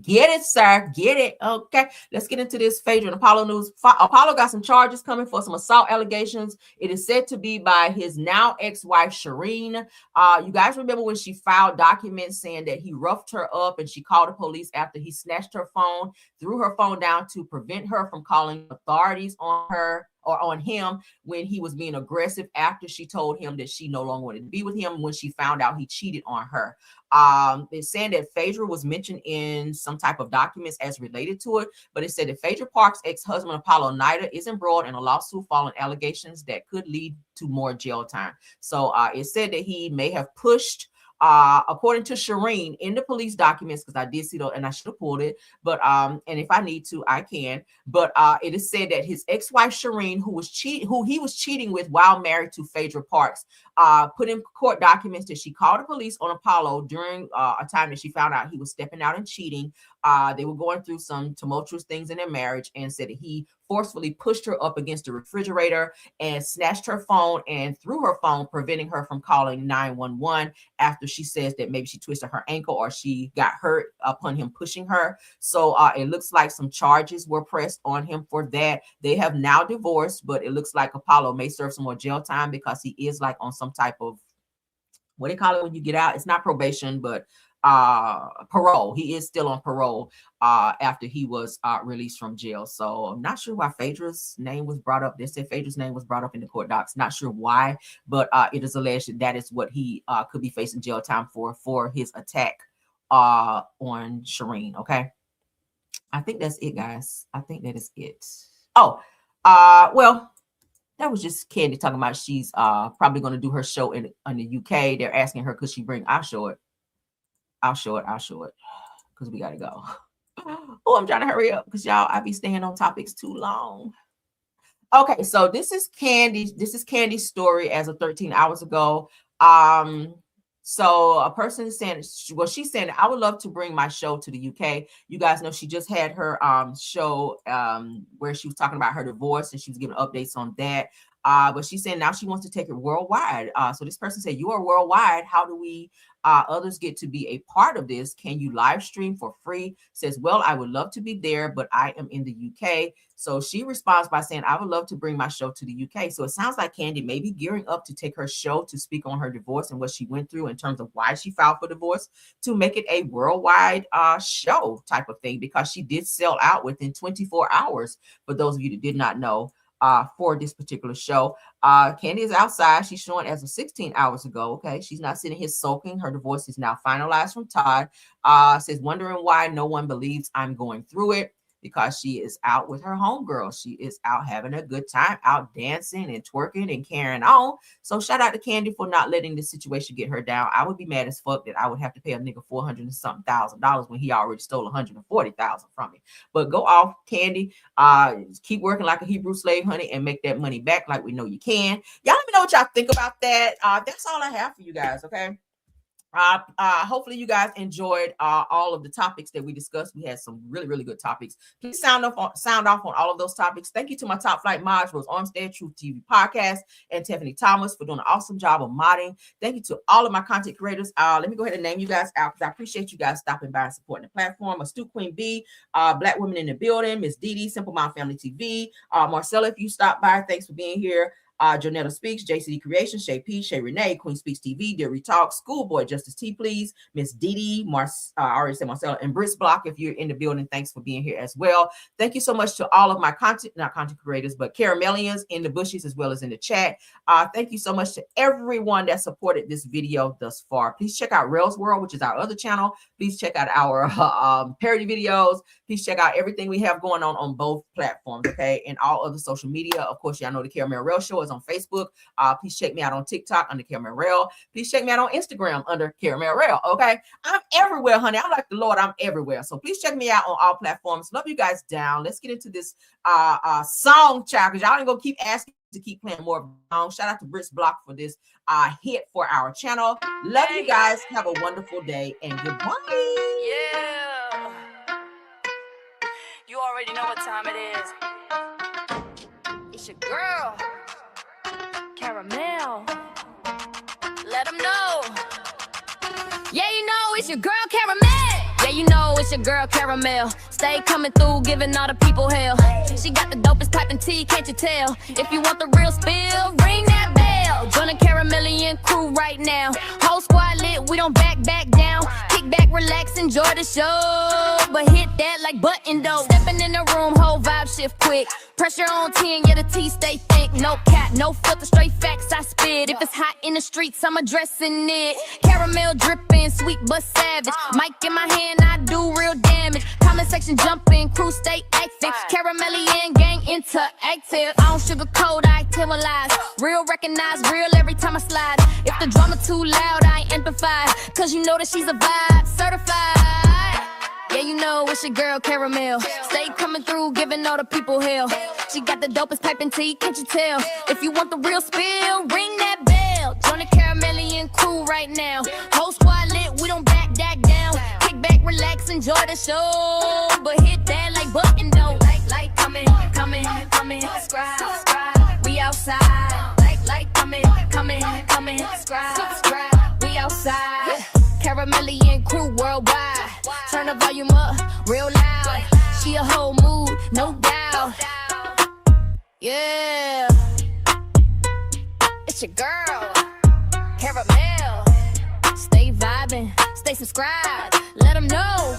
A: Get it, sir. Get it. Okay. Let's get into this Phaedra and Apollo news. Apollo got some charges coming for some assault allegations. It is said to be by his now ex-wife, Shireen. You guys remember when she filed documents saying that he roughed her up and she called the police after he snatched her phone, threw her phone down to prevent her from calling authorities on her or on him when he was being aggressive after she told him that she no longer wanted to be with him when she found out he cheated on her. They're saying that Phaedra was mentioned in some type of documents as related to it, but it said that Phaedra Parks' ex-husband Apollo Nida is embroiled in a lawsuit following allegations that could lead to more jail time. So it said that he may have pushed, according to Shireen, in the police documents, because I did see that and I should have pulled it, but and if I need to, I can. But it is said that his ex-wife Shireen, who he was cheating with while married to Phaedra Parks, put in court documents that she called the police on Apollo during a time that she found out he was stepping out and cheating. They were going through some tumultuous things in their marriage, and said that he forcefully pushed her up against the refrigerator and snatched her phone and threw her phone, preventing her from calling 911 after she says that maybe she twisted her ankle or she got hurt upon him pushing her. So it looks like some charges were pressed on him for that. They have now divorced, but it looks like Apollo may serve some more jail time because he is like on some type of, what do they call it when you get out? It's not probation, but parole. He is still on parole after he was released from jail. So I'm not sure why Phaedra's name was brought up. They said Phaedra's name was brought up in the court docs. Not sure why, but it is alleged that is what he could be facing jail time for his attack on Shireen. Okay, I think that's it, guys. I think that is it. Oh, well, that was just Kandi talking about she's probably going to do her show in the UK. They're asking her, could she bring? I'll show it because we got to go. Oh, I'm trying to hurry up because y'all, I be staying on topics too long. Okay, so this is Kandi. This is Kandi's story as of 13 hours ago. So a person is saying, well, she's saying, I would love to bring my show to the UK. You guys know she just had her show where she was talking about her divorce and she was giving updates on that. But she's saying now she wants to take it worldwide. So this person said, you are worldwide. How do we others get to be a part of this? Can you live stream for free? Says, well, I would love to be there, but I am in the UK. So she responds by saying, I would love to bring my show to the UK. So it sounds like Kandi may be gearing up to take her show to speak on her divorce and what she went through in terms of why she filed for divorce, to make it a worldwide show type of thing, because she did sell out within 24 hours. For those of you that did not know, for this particular show. Kandi is outside. She's showing as of 16 hours ago. Okay. She's not sitting here sulking. Her divorce is now finalized from Todd. Says, wondering why no one believes I'm going through it. Because she is out with her homegirl. She is out having a good time, out dancing and twerking and carrying on. So shout out to Kandi for not letting this situation get her down. I would be mad as fuck that I would have to pay a nigga $400 and something thousand when he already stole $140,000 from me. But go off, Kandi. Keep working like a Hebrew slave, honey, and make that money back like we know you can. Y'all let me know what y'all think about that. That's all I have for you guys, okay? Hopefully you guys enjoyed all of the topics that we discussed. We had some really, really good topics. Please sound off on all of those topics. Thank you to my top flight mods, Rose Armstead, Truth TV Podcast, and Tiffany Thomas for doing an awesome job of modding. Thank you to all of my content creators. Let me go ahead and name you guys out because I appreciate you guys stopping by and supporting the platform. Astute Queen B, Black Women in the Building, Miss Dee, Simple Mom Family TV, Marcella, if you stopped by, thanks for being here. Jonetta Speaks, JCD Creation, Shay P, Shay Renee, Queen Speaks TV, Deary Talk, Schoolboy Justice T, please, Miss Dee, I already said Marcella, and Britt's Block, if you're in the building, thanks for being here as not you so much to all of my not content creators, but Caramellians in the bushes as well as in the chat. Thank you so much to everyone that supported this video thus far. Please check out Rails World, which is our other channel. Please check out our parody videos. Please check out everything we have going on both platforms, okay, and all other social media. Of course, y'all know the Caramel Rail Show is on Facebook. Please check me out on TikTok under Caramel Rail. Please check me out on Instagram under Caramel Rail, okay? I'm everywhere, honey. I'm like the Lord, I'm everywhere. So please check me out on all platforms. Love you guys down. Let's get into this song, child, because y'all ain't gonna keep asking to keep playing more songs. Shout out to Britt's Block for this hit for our channel. Love you guys. Have a wonderful day and goodbye.
M: Yeah. You already know what time it is. It's your girl, Caramel. Let them know. Yeah, you know it's your girl, Caramel. Yeah, you know it's your girl, Caramel. Stay coming through, giving all the people hell. She got the dopest type in tea, can't you tell? If you want the real spill, ring that bell. Join the Caramellian crew right now. Whole squad lit, we don't back down. Kick back, relax, enjoy the show. But hit that like button though. Stepping in the room, whole vibe shift quick. Pressure on 10, yeah, the tea stay thick. No cap, no filter, straight facts I spit. If it's hot in the streets, I'm addressing it. Caramel dripping, sweet but savage. Mic in my hand, I do real damage. Comment section jumping, crew stay active. Caramellian gang interactive. I don't sugarcoat, I tell lies. Real recognize, real every time I slide. If the drama too loud, I ain't amplified. Cause you know that she's a vibe, certified. Yeah, you know it's your girl, Caramel. Stay coming through, giving all the people hell. She got the dopest pipe and tea, can't you tell? If you want the real spill, ring that bell. Join the Caramellian crew right now. Whole squad lit, we don't back down. Kick back, relax, enjoy the show. But hit that like button though. Like, coming, subscribe. We outside. Like, coming, subscribe. We outside. Caramellian crew worldwide. Turn the volume up real loud. She a whole mood, no doubt. Yeah. It's your girl, Caramel. Stay vibing, stay subscribed. Let them know.